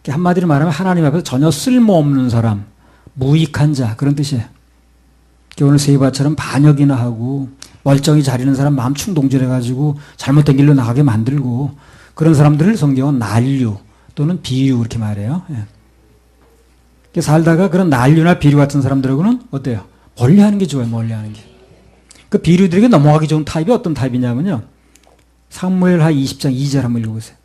한마디로 말하면 하나님 앞에서 전혀 쓸모없는 사람, 무익한 자 그런 뜻이에요. 오늘 세바처럼 반역이나 하고 멀쩡히 자리는 사람 마음 충동질해가지고 잘못된 길로 나가게 만들고 그런 사람들을 성경은 난류 또는 비유 이렇게 말해요. 살다가 그런 난류나 비류 같은 사람들하고는 어때요? 멀리하는 게 좋아요. 멀리하는 게. 그 비류들에게 넘어가기 좋은 타입이 어떤 타입이냐면요. 사무엘하 20장 2절 한번 읽어보세요.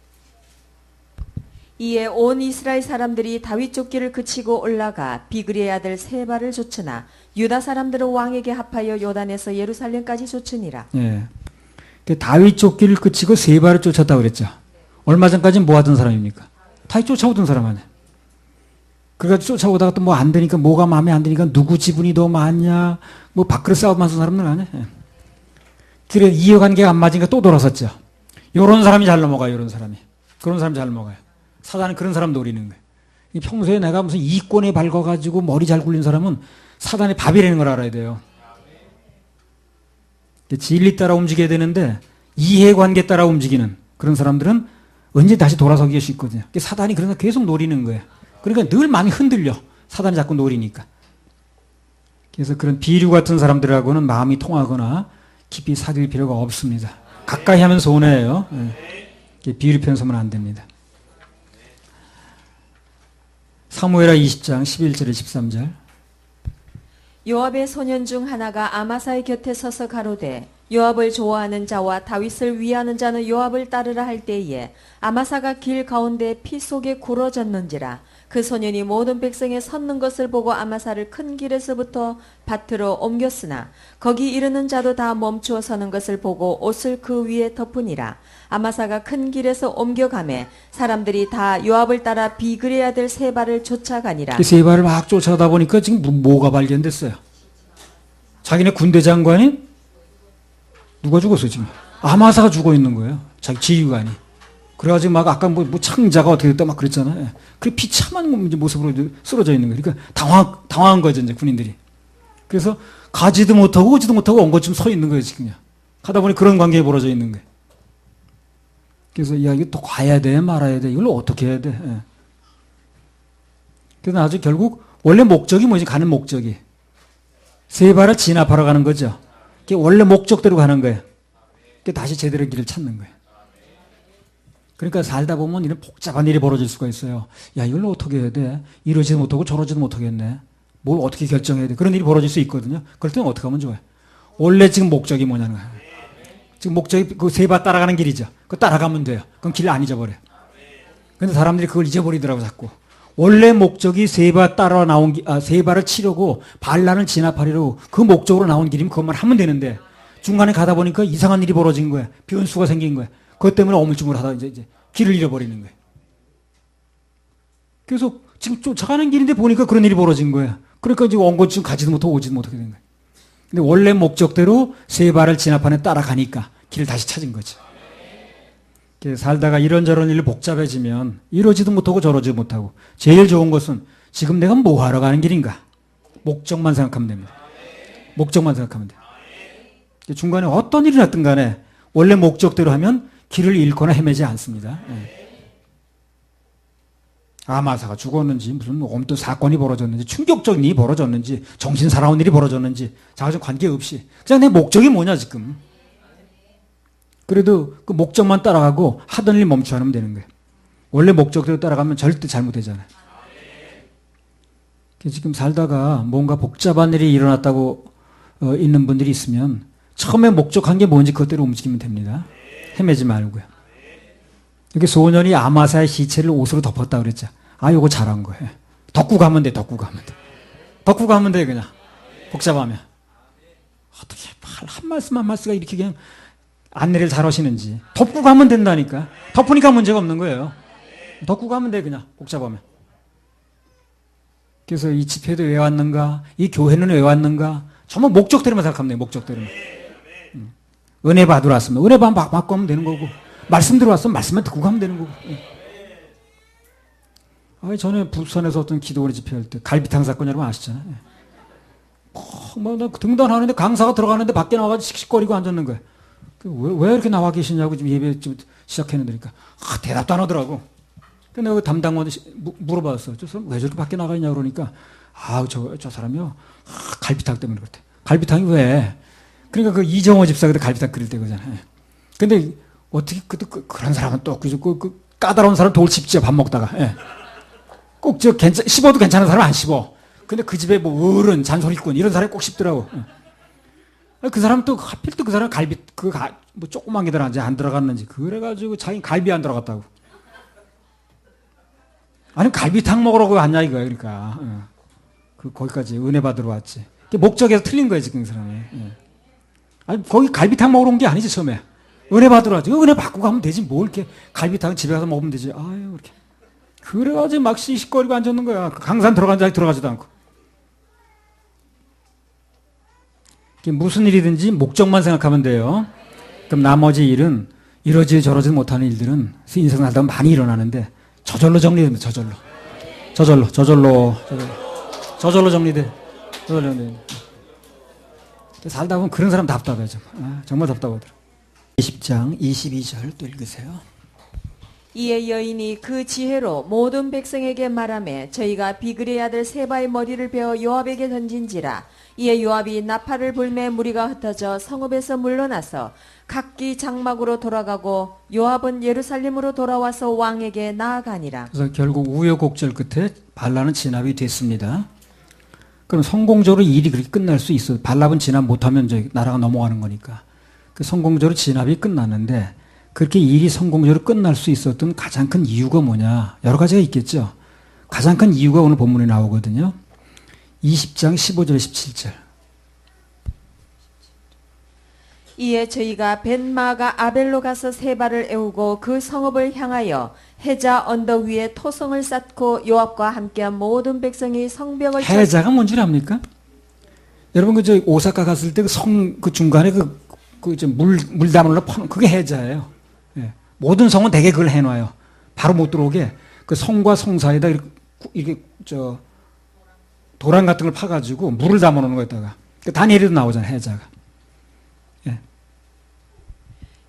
이에 온 이스라엘 사람들이 다윗 쫓기를 그치고 올라가 비그리의 아들 세바를 쫓으나 유다 사람들은 왕에게 합하여 요단에서 예루살렘까지 쫓으니라. 예. 다윗 쫓기를 그치고 세바를 쫓았다고 그랬죠. 얼마 전까지는 뭐 하던 사람입니까? 다윗 쫓아오던 사람 아니에요. 그래가지고 쫓아오다가 또 뭐 안 되니까 뭐가 마음에 안 드니까 누구 지분이 더 많냐 뭐 밥그릇 싸움만 쓴 사람들 아니에요. 예. 그래 이해관계가 안 맞으니까 또 돌아섰죠. 요런 사람이 잘 넘어가요. 요런 사람이. 그런 사람 잘 넘어가요. 사단은 그런 사람 노리는 거예요. 평소에 내가 무슨 이권에 밝아가지고 머리 잘 굴린 사람은 사단의 밥이라는 걸 알아야 돼요. 진리 따라 움직여야 되는데 이해관계 따라 움직이는 그런 사람들은 언제 다시 돌아서기가 쉽거든요. 사단이 그러니까 계속 노리는 거예요. 그러니까 늘 많이 흔들려. 사단이 자꾸 노리니까. 그래서 그런 비류 같은 사람들하고는 마음이 통하거나 깊이 사귈 필요가 없습니다. 가까이 하면 손해예요. 비류 편 서면 안 됩니다. 사무엘하 20장 11절에 13절. 요압의 소년 중 하나가 아마사의 곁에 서서 가로되 요압을 좋아하는 자와 다윗을 위하는 자는 요압을 따르라 할 때에 아마사가 길 가운데 피 속에 굴어졌는지라. 그 소년이 모든 백성에 섰는 것을 보고 아마사를 큰 길에서부터 밭으로 옮겼으나 거기 이르는 자도 다 멈추어 서는 것을 보고 옷을 그 위에 덮으니라. 아마사가 큰 길에서 옮겨가매 사람들이 다 요압을 따라 비그레의 아들 세바를 쫓아가니라. 세바를 막 쫓아가다 보니까 지금 뭐가 발견됐어요? 자기네 군대 장관이 누가 죽었어요 지금? 아마사가 죽어 있는 거예요. 자기 지휘관이. 그래가지고 막 아까 뭐 창자가 어떻게 됐다 막 그랬잖아요. 그 비참한 모습으로 쓰러져 있는 거예요. 그러니까 당황한 거죠 이제 군인들이. 그래서 가지도 못하고 오지도 못하고 엉거쯤 서 있는 거예요 지금요. 가다 보니 그런 관계에 벌어져 있는 거예요. 그래서 야 이거 또 가야 돼 말아야 돼 이걸 어떻게 해야 돼? 예. 그래서 아주 결국 원래 목적이 뭐지? 가는 목적이 세바를 진압하러 가는 거죠. 그게 원래 목적대로 가는 거예요. 그게 다시 제대로 길을 찾는 거예요. 그러니까 살다 보면 이런 복잡한 일이 벌어질 수가 있어요. 야, 이걸 어떻게 해야 돼? 이러지도 못하고 저러지도 못하겠네. 뭘 어떻게 결정해야 돼? 그런 일이 벌어질 수 있거든요. 그럴 때는 어떻게 하면 좋아요? 원래 지금 목적이 뭐냐는 거예요. 지금 목적이 그 세바 따라가는 길이죠. 그거 따라가면 돼요. 그럼 길 안 잊어버려요. 근데 사람들이 그걸 잊어버리더라고 자꾸. 원래 목적이 세바 따라 나온 세바를 치려고 반란을 진압하려고 그 목적으로 나온 길이면 그것만 하면 되는데 중간에 가다 보니까 이상한 일이 벌어진 거야. 변수가 생긴 거야. 그것 때문에 어물쭈물 하다 이제 길을 잃어버리는 거야. 그래서 지금 쫓아가는 길인데 보니까 그런 일이 벌어진 거야. 그러니까 지금 온 곳 지금 가지도 못하고 오지도 못하게 된 거야. 근데 원래 목적대로 세바를 진압하는 따라가니까 길을 다시 찾은 거죠. 살다가 이런저런 일로 복잡해지면 이러지도 못하고 저러지도 못하고 제일 좋은 것은 지금 내가 뭐 하러 가는 길인가? 목적만 생각하면 됩니다. 목적만 생각하면 돼요. 중간에 어떤 일이 났든 간에 원래 목적대로 하면 길을 잃거나 헤매지 않습니다. 아마사가 죽었는지 무슨 엄떤 사건이 벌어졌는지 충격적인 일이 벌어졌는지 정신 사나운 일이 벌어졌는지 자가 관계없이 그냥 내 목적이 뭐냐 지금. 그래도 그 목적만 따라가고 하던 일 멈춰 하면 되는 거예요. 원래 목적대로 따라가면 절대 잘못되잖아요. 지금 살다가 뭔가 복잡한 일이 일어났다고 있는 분들이 있으면 처음에 목적한 게 뭔지 그것대로 움직이면 됩니다. 헤매지 말고요. 이렇게 소년이 아마사의 시체를 옷으로 덮었다 그랬죠. 아, 요거 잘한 거예요. 덮고 가면 돼, 덮고 가면 돼. 덮고 가면 돼, 그냥. 복잡하면. 어떻게 한 말씀 한 말씀가 이렇게 그냥 안내를 잘 하시는지. 덮고 가면 된다니까. 덮으니까 문제가 없는 거예요. 덮고 가면 돼, 그냥. 복잡하면. 그래서 이 집회도 왜 왔는가? 이 교회는 왜 왔는가? 정말 목적대로만 생각하면 돼요, 목적대로만. 은혜 받으러 왔으면 은혜 받고 하면 되는 거고. 말씀 들어왔으면 말씀만 듣고 가면 되는 거고. 전에 부산에서 어떤 기도원의 집회할 때 갈비탕 사건 여러분 아시잖아요. 나 등단하는데 강사가 들어가는데 밖에 나와가지고 씩씩거리고 앉았는 거예요. 왜 이렇게 나와 계시냐고 지금 예배 좀 시작했는데 그러니까 대답도 안 하더라고. 근데 내가 담당원 물어봤어. 저 사람 왜 저렇게 밖에 나가 있냐 그러니까 저 사람이요. 갈비탕 때문에 그렇대. 갈비탕이 왜? 그러니까 그 이정호 집사가 그때 갈비탕 끓일 때 그잖아요. 근데 어떻게 그런 사람은 또 그 까다로운 사람 돌 씹죠 밥 먹다가. 예. 꼭 씹어도 괜찮은 사람 안 씹어. 근데 그 집에 뭐 어른 잔소리꾼 이런 사람이 꼭 씹더라고. 그 사람 또 하필 또 그 사람 갈비 뭐 조그만 게 들어갔는지 안 들어갔는지 그래가지고 자기 갈비 안 들어갔다고. 아니 갈비탕 먹으라고 왔냐 이거야 그러니까. 거기까지 은혜 받으러 왔지. 목적에서 틀린 거야 지금 그 사람이. 아니 거기 갈비탕 먹으러 온 게 아니지 처음에. 은혜 받으러 왔지. 은혜 받고 가면 되지 뭘 이렇게 갈비탕 집에 가서 먹으면 되지. 아유 이렇게. 그래가지고 막 시시거리고 앉았는 거야. 강산 들어간 자리 들어가지도 않고. 무슨 일이든지 목적만 생각하면 돼요. 그럼 나머지 일은 이러지 저러지 못하는 일들은 인생 살다 많이 일어나는데 저절로 정리됩니다. 저절로 정리돼. 저절로 정리돼. 살다 보면 그런 사람 답답해. 정말 답답하더라. 20장 22절 또 읽으세요. 이에 여인이 그 지혜로 모든 백성에게 말하매 저희가 비그레의 아들 세바의 머리를 베어 요압에게 던진지라. 이에 요압이 나팔을 불매 무리가 흩어져 성읍에서 물러나서 각기 장막으로 돌아가고 요압은 예루살렘으로 돌아와서 왕에게 나아가니라. 그래서 결국 우여곡절 끝에 반란은 진압이 됐습니다. 그럼 성공적으로 일이 그렇게 끝날 수 있어요. 반란은 진압 못하면 이제 나라가 넘어가는 거니까. 그 성공적으로 진압이 끝났는데 그렇게 일이 성공적으로 끝날 수 있었던 가장 큰 이유가 뭐냐? 여러 가지가 있겠죠. 가장 큰 이유가 오늘 본문에 나오거든요. 20장 15절 17절. 이에 저희가 벤마가 아벨로 가서 세바를 애우고 그 성읍을 향하여 해자 언덕 위에 토성을 쌓고 요압과 함께한 모든 백성이 성벽을 해자가 뭔지 압니까? 여러분 저 오사카 갔을 때 그 성 그 중간에 물 담으려 파는 그게 해자예요. 예. 모든 성은 대개 그걸 해놔요. 바로 못 들어오게 그 성과 성 사이에다 이렇게 도랑 같은 걸 파가지고 물을 담아놓는 거에다가 다니엘에도 나오잖아요. 해자가. 예.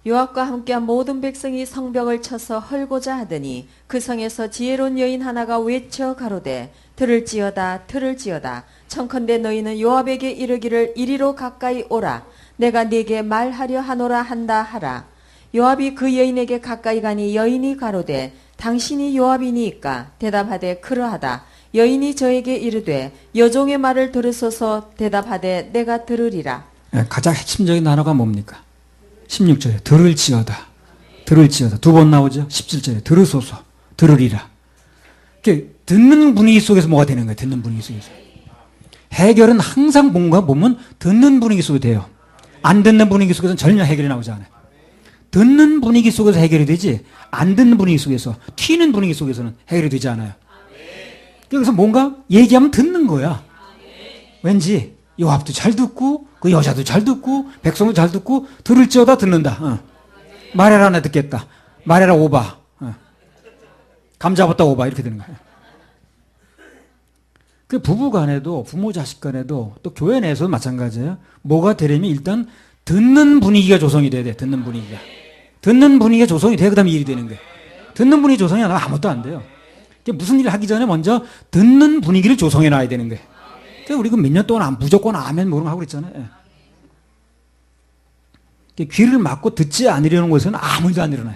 요압과 함께한 모든 백성이 성벽을 쳐서 헐고자 하더니 그 성에서 지혜로운 여인 하나가 외쳐 가로되 들을지어다 들을지어다 청컨대 너희는 요압에게 이르기를 이리로 가까이 오라 내가 네게 말하려 하노라 한다 하라. 요압이 그 여인에게 가까이 가니 여인이 가로되 당신이 요압이니이까 대답하되 그러하다. 여인이 저에게 이르되 여종의 말을 들으소서 대답하되 내가 들으리라. 가장 핵심적인 단어가 뭡니까? 16절에 들을지어다. 들을지어다. 두 번 나오죠. 17절에 들으소서. 들으리라. 이렇게 듣는 분위기 속에서 뭐가 되는 거예요? 듣는 분위기 속에서. 해결은 항상 뭔가 보면 듣는 분위기 속에 돼요. 안 듣는 분위기 속에서는 전혀 해결이 나오지 않아요. 듣는 분위기 속에서 해결이 되지 안 듣는 분위기 속에서 튀는 분위기 속에서는 해결이 되지 않아요. 그래서 뭔가 얘기하면 듣는 거야. 왠지 요압도 잘 듣고 그 여자도 잘 듣고 백성도 잘 듣고 들을지어다 듣는다. 말해라 나 듣겠다. 말해라 오바. 감 잡았다 오바 이렇게 되는 거예요. 그 부부 간에도 부모 자식 간에도 또 교회 내에서도 마찬가지예요. 뭐가 되려면 일단 듣는 분위기가 조성이 돼야 돼. 듣는 분위기가. 듣는 분위기가 조성이 돼야 그 다음에 일이 되는 거예요. 듣는 분위기 조성이 안 하면 아무것도 안 돼요. 무슨 일을 하기 전에 먼저 듣는 분위기를 조성해 놔야 되는 거예요. 그러니까 우리 몇 년 동안 무조건 아멘 모르고 하고 그랬잖아요. 귀를 막고 듣지 않으려는 곳에서는 아무 일도 안 일어나요.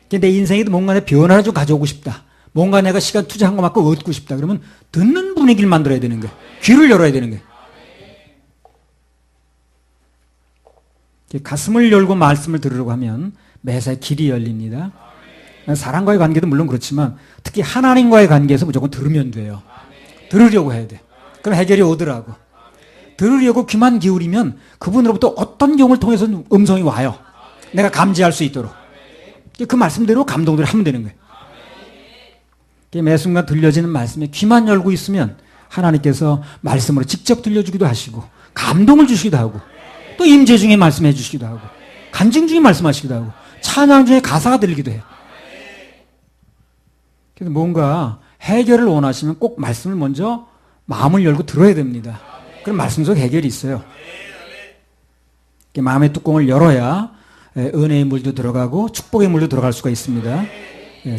내 인생에도 뭔가 내 변화를 좀 가져오고 싶다. 뭔가 내가 시간 투자한 거 맞고 얻고 싶다. 그러면 듣는 분위기를 만들어야 되는 거예요. 귀를 열어야 되는 거예요. 가슴을 열고 말씀을 들으려고 하면 매사에 길이 열립니다. 사람과의 관계도 물론 그렇지만 특히 하나님과의 관계에서 무조건 들으면 돼요. 들으려고 해야 돼. 그럼 해결이 오더라고. 들으려고 귀만 기울이면 그분으로부터 어떤 경우를 통해서 음성이 와요. 내가 감지할 수 있도록. 그 말씀대로 감동대로 하면 되는 거예요. 매 순간 들려지는 말씀에 귀만 열고 있으면 하나님께서 말씀으로 직접 들려주기도 하시고 감동을 주시기도 하고 또 임재 중에 말씀해 주시기도 하고 간증 중에 말씀하시기도 하고 찬양 중에 가사가 들리기도 해요. 그래서 뭔가 해결을 원하시면 꼭 말씀을 먼저 마음을 열고 들어야 됩니다. 그럼 말씀 속 해결이 있어요. 마음의 뚜껑을 열어야 은혜의 물도 들어가고 축복의 물도 들어갈 수가 있습니다.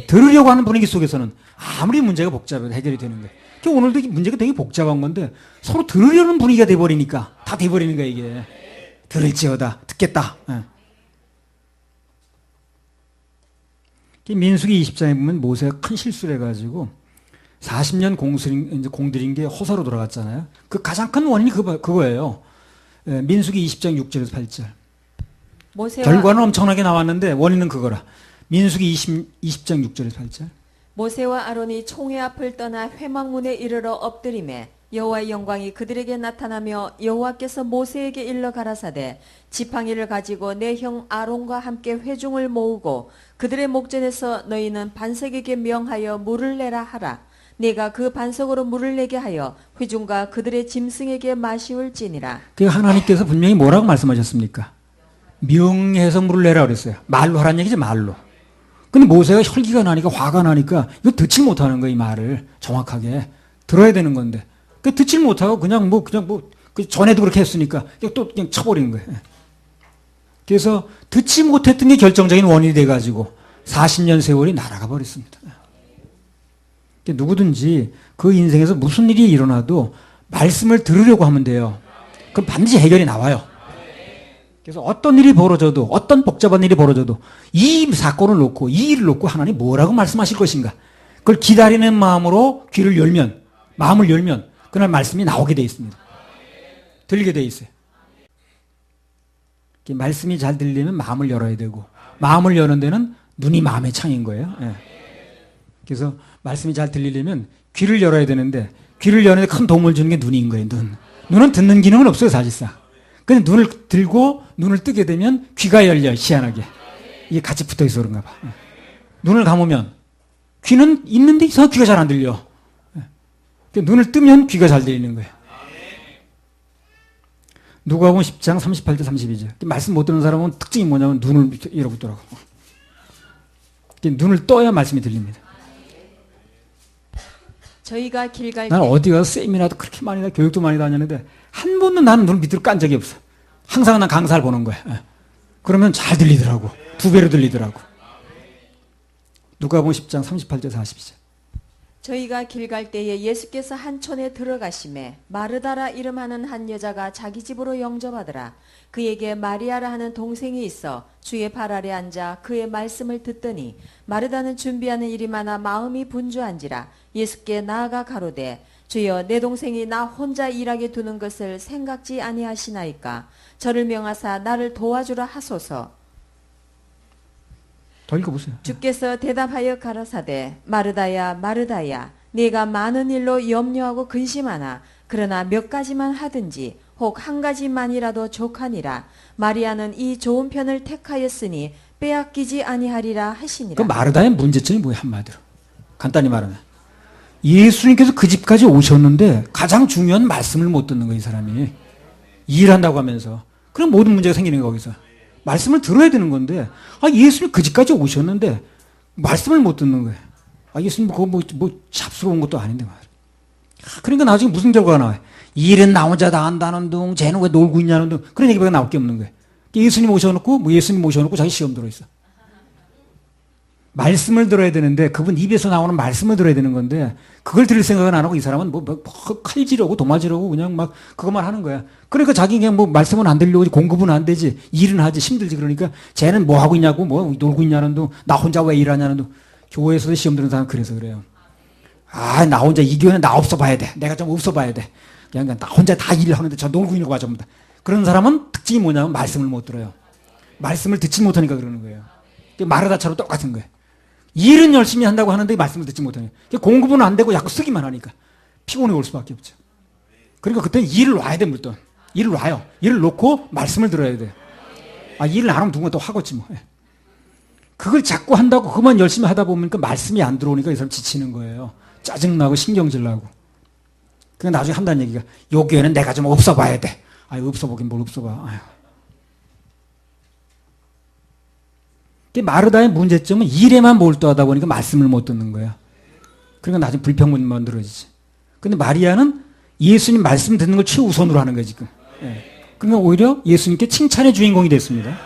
들으려고 하는 분위기 속에서는 아무리 문제가 복잡해도 해결이 되는 거예요. 오늘도 문제가 되게 복잡한 건데 서로 들으려는 분위기가 돼버리니까 다 돼버리는 거예요. 이게 들을지어다 듣겠다. 민수기 20장에 보면 모세가 큰 실수를 해가지고 40년 공들인 게 허사로 돌아갔잖아요. 그 가장 큰 원인이 그거예요. 민수기 20장 6절에서 8절. 결과는 엄청나게 나왔는데 원인은 그거라. 민수기 20장 6절에서 8절. 모세와 아론이 총회 앞을 떠나 회막문에 이르러 엎드리매 여호와의 영광이 그들에게 나타나며 여호와께서 모세에게 일러 가라사대 지팡이를 가지고 내 형 아론과 함께 회중을 모으고 그들의 목전에서 너희는 반석에게 명하여 물을 내라 하라. 네가 그 반석으로 물을 내게 하여 회중과 그들의 짐승에게 마시울지니라. 그 하나님께서 분명히 뭐라고 말씀하셨습니까? 명해서 물을 내라 그랬어요. 말로 하라는 얘기죠. 말로. 근데 모세가 혈기가 나니까 화가 나니까 이거 듣지 못하는 거예요. 이 말을 정확하게 들어야 되는 건데 그 듣지 못하고 그냥 그 전에도 그렇게 했으니까 또 그냥 쳐버리는 거예요. 그래서 듣지 못했던 게 결정적인 원인이 돼가지고 40년 세월이 날아가 버렸습니다. 누구든지 그 인생에서 무슨 일이 일어나도 말씀을 들으려고 하면 돼요. 그럼 반드시 해결이 나와요. 그래서 어떤 일이 벌어져도 어떤 복잡한 일이 벌어져도 이 사건을 놓고 이 일을 놓고 하나님 뭐라고 말씀하실 것인가 그걸 기다리는 마음으로 귀를 열면 마음을 열면 그날 말씀이 나오게 돼 있습니다. 들리게 돼 있어요. 말씀이 잘 들리면 마음을 열어야 되고 마음을 여는 데는 눈이 마음의 창인 거예요. 그래서 말씀이 잘 들리려면 귀를 열어야 되는데 귀를 여는데 큰 도움을 주는 게 눈인 거예요. 눈은 듣는 기능은 없어요. 사실상. 근데 눈을 들고 눈을 뜨게 되면 귀가 열려 희한하게. 이게 같이 붙어있어 그런가 봐. 눈을 감으면 귀는 있는데 이상하게 귀가 잘 안 들려. 눈을 뜨면 귀가 잘 들리는 거예요. 누가복음 10장 38절 32절. 말씀 못 듣는 사람은 특징이 뭐냐면 눈을 열어붙더라고. 눈을 떠야 말씀이 들립니다. 저희가 길 갈 난 때 어디 가서 세미나도 그렇게 많이 다 교육도 많이 다녔는데 한 번도 나는 눈을 밑으로 깐 적이 없어. 항상 난 강사를 보는 거야. 그러면 잘 들리더라고. 2배로 들리더라고. 누가복음 10장 38절 40절. 저희가 길 갈 때에 예수께서 한 촌에 들어가심에 마르다라 이름하는 한 여자가 자기 집으로 영접하더라. 그에게 마리아라 하는 동생이 있어 주의 발 아래 앉아 그의 말씀을 듣더니 마르다는 준비하는 일이 많아 마음이 분주한지라 예수께 나아가 가로되 주여 내 동생이 나 혼자 일하게 두는 것을 생각지 아니하시나이까 저를 명하사 나를 도와주라 하소서. 더 읽어보세요. 주께서 대답하여 가라사대 마르다야 마르다야 네가 많은 일로 염려하고 근심하나 그러나 몇 가지만 하든지 혹 한 가지만이라도 족하니라. 마리아는 이 좋은 편을 택하였으니 빼앗기지 아니하리라 하시니라. 그 마르다의 문제점이 뭐야 한마디로. 간단히 말하면 예수님께서 그 집까지 오셨는데 가장 중요한 말씀을 못 듣는 거예요. 이 사람이. 일한다고 하면서. 그럼 모든 문제가 생기는 거예요. 거기서. 말씀을 들어야 되는 건데 예수님 그 집까지 오셨는데 말씀을 못 듣는 거예요. 예수님 그거 뭐 잡스러운 것도 아닌데 말이야. 그러니까 나중에 무슨 결과가 나와요. 일은 나 혼자 다 한다는 둥 쟤는 왜 놀고 있냐는 둥 그런 얘기가 나올 게 없는 거예요. 예수님 모셔놓고 자기 시험 들어있어. 말씀을 들어야 되는데 그분 입에서 나오는 말씀을 들어야 되는 건데 그걸 들을 생각은 안 하고 이 사람은 칼질하고 도마질하고 그냥 막 그것만 하는 거야. 그러니까 자기 그냥 말씀은 안 들려고 공급은 안 되지 일은 하지 힘들지. 그러니까 쟤는 뭐 하고 있냐고 뭐 놀고 있냐는 둥 나 혼자 왜 일하냐는 둥. 교회에서도 시험 드는 사람 그래서 그래요. 나 혼자 이 교회는 나 없어 봐야 돼. 내가 좀 없어 봐야 돼. 그냥 나 혼자 다 일을 하는데 저 놀고 있는 거 봐 전부 다. 그런 사람은 특징이 뭐냐면 말씀을 못 들어요. 말씀을 듣지 못하니까 그러는 거예요. 마르다처럼 똑같은 거예요. 일은 열심히 한다고 하는데 말씀을 듣지 못하니까. 공급은 안 되고 자꾸 쓰기만 하니까 피곤해 올 수밖에 없죠. 그러니까 그때는 일을 놔야 돼. 물론 일을 놔요. 일을 놓고 말씀을 들어야 돼. 일을 안 하면 누군가 또 하겠지 뭐. 그걸 자꾸 한다고 그만 열심히 하다 보니까 말씀이 안 들어오니까 이 사람 지치는 거예요. 짜증나고 신경질 나고. 그러니까 나중에 한다는 얘기가 요 교회는 내가 좀 없어 봐야 돼. 없어 보긴 뭘 없어 봐. 마르다의 문제점은 일에만 몰두하다 보니까 말씀을 못 듣는 거야. 그러니까 나중에 불평만 만들어지지. 근데 마리아는 예수님 말씀 듣는 걸 최우선으로 하는 거야 지금. 그러니까 오히려 예수님께 칭찬의 주인공이 됐습니다.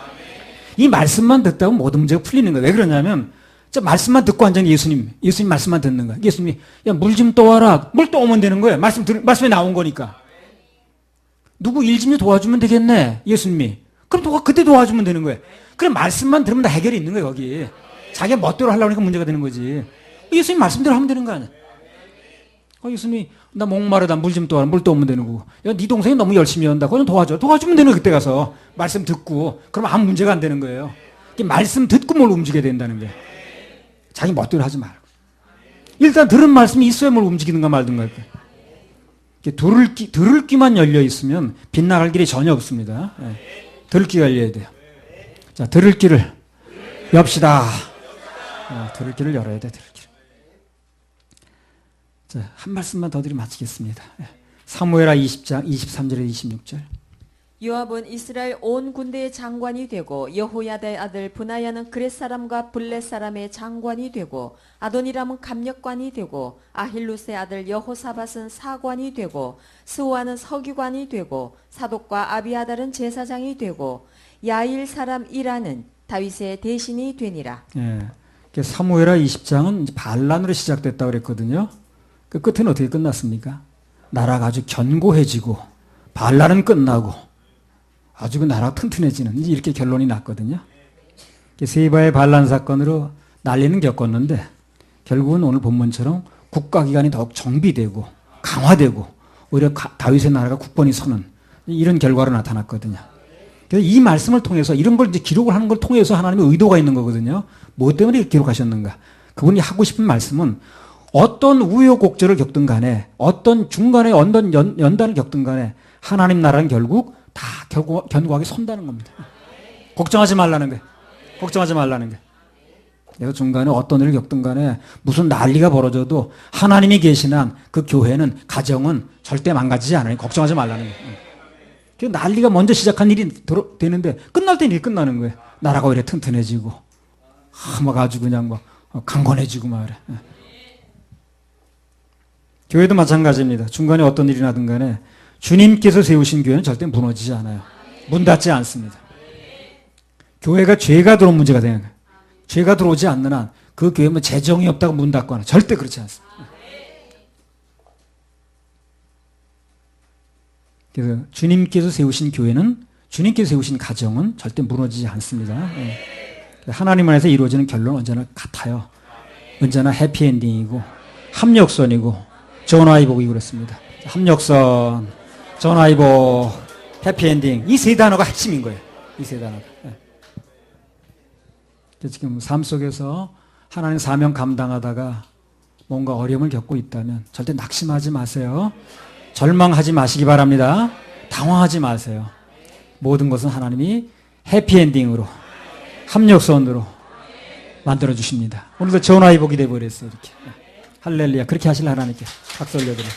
이 말씀만 듣다 보면 모든 문제가 풀리는 거야. 왜 그러냐면 말씀만 듣고 앉은 예수님 말씀만 듣는 거야. 예수님이 야 물 좀 떠와라. 물 떠오면 되는 거야. 말씀에 나온 거니까. 누구 일 좀 도와주면 되겠네. 예수님이. 그럼 그때 도와주면 되는 거야. 그럼 말씀만 들으면 다 해결이 있는 거야 거기. 자기가 멋대로 하려고 하니까 문제가 되는 거지. 예수님 말씀대로 하면 되는 거 아니야. 예수님이 나 목마르다 물 좀 떠와라. 물 떠오면 되는 거고. 야 네 동생이 너무 열심히 한다. 그거 좀 도와주면 되는 거야 그때 가서. 말씀 듣고. 그럼 아무 문제가 안 되는 거예요. 말씀 듣고 뭘 움직여야 된다는 거야. 자기 멋대로 하지 말고. 일단 들은 말씀이 있어야 뭘 움직이는가 말든가. 들을 귀만 열려 있으면 빗나갈 길이 전혀 없습니다. 들을 귀가 열려야 돼요. 자, 들을 귀를 엽시다. 들을 귀를 열어야 돼, 들을 귀를. 자, 한 말씀만 더 드리면 마치겠습니다. 사무엘하 20장 23절에 26절. 요압은 이스라엘 온 군대의 장관이 되고 여호야다의 아들 브나야는 그렛 사람과 블렛 사람의 장관이 되고 아도니람은 감력관이 되고 아힐루스의 아들 여호사밧은 사관이 되고 스우아는 서기관이 되고 사독과 아비아달은 제사장이 되고 야일 사람 이라는 다윗의 대신이 되니라. 사무엘하 20장은 반란으로 시작됐다고 그랬거든요. 그 끝은 어떻게 끝났습니까? 나라가 아주 견고해지고 반란은 끝나고 아주 그 나라가 튼튼해지는 이렇게 결론이 났거든요. 세바의 반란 사건으로 난리는 겪었는데 결국은 오늘 본문처럼 국가기관이 더욱 정비되고 강화되고 오히려 다윗의 나라가 국번이 서는 이런 결과로 나타났거든요. 그래서 이 말씀을 통해서 이런 걸 이제 기록을 하는 걸 통해서 하나님의 의도가 있는 거거든요. 뭐 때문에 이렇게 기록하셨는가? 그분이 하고 싶은 말씀은 어떤 우여곡절을 겪든 간에 어떤 중간에 어떤 연단을 겪든 간에 하나님 나라는 결국 다 견고하게 선다는 겁니다. 걱정하지 말라는 거예요. 걱정하지 말라는 거예요. 내가 중간에 어떤 일을 겪든 간에 무슨 난리가 벌어져도 하나님이 계신 한 그 교회는 가정은 절대 망가지지 않아요. 걱정하지 말라는 거예요. 난리가 먼저 시작한 일이 되는데 끝날 땐 일이 끝나는 거예요. 나라가 오히려 튼튼해지고 막 아주 그냥 막 강건해지고 말이야. 교회도 마찬가지입니다. 중간에 어떤 일이 나든 간에 주님께서 세우신 교회는 절대 무너지지 않아요. 문 닫지 않습니다. 교회가 죄가 들어온 문제가 되는 거예요. 죄가 들어오지 않는 한 그 교회는 재정이 없다고 문 닫거나 절대 그렇지 않습니다. 그래서 주님께서 세우신 교회는, 주님께서 세우신 가정은 절대 무너지지 않습니다. 하나님 안에서 이루어지는 결론은 언제나 같아요. 언제나 해피엔딩이고 합력선이고 존 아이복이 그렇습니다. 합력선, 존 아이복, 해피엔딩, 이 세 단어가 핵심인 거예요. 이 세 단어가. 지금 삶 속에서 하나님 사명 감당하다가 뭔가 어려움을 겪고 있다면 절대 낙심하지 마세요. 절망하지 마시기 바랍니다. 당황하지 마세요. 모든 것은 하나님이 해피엔딩으로, 합력선으로 만들어 주십니다. 오늘도 전화위복이 되어버렸어요. 이렇게. 할렐루야. 그렇게 하실 하나님께 박수 올려드립니다.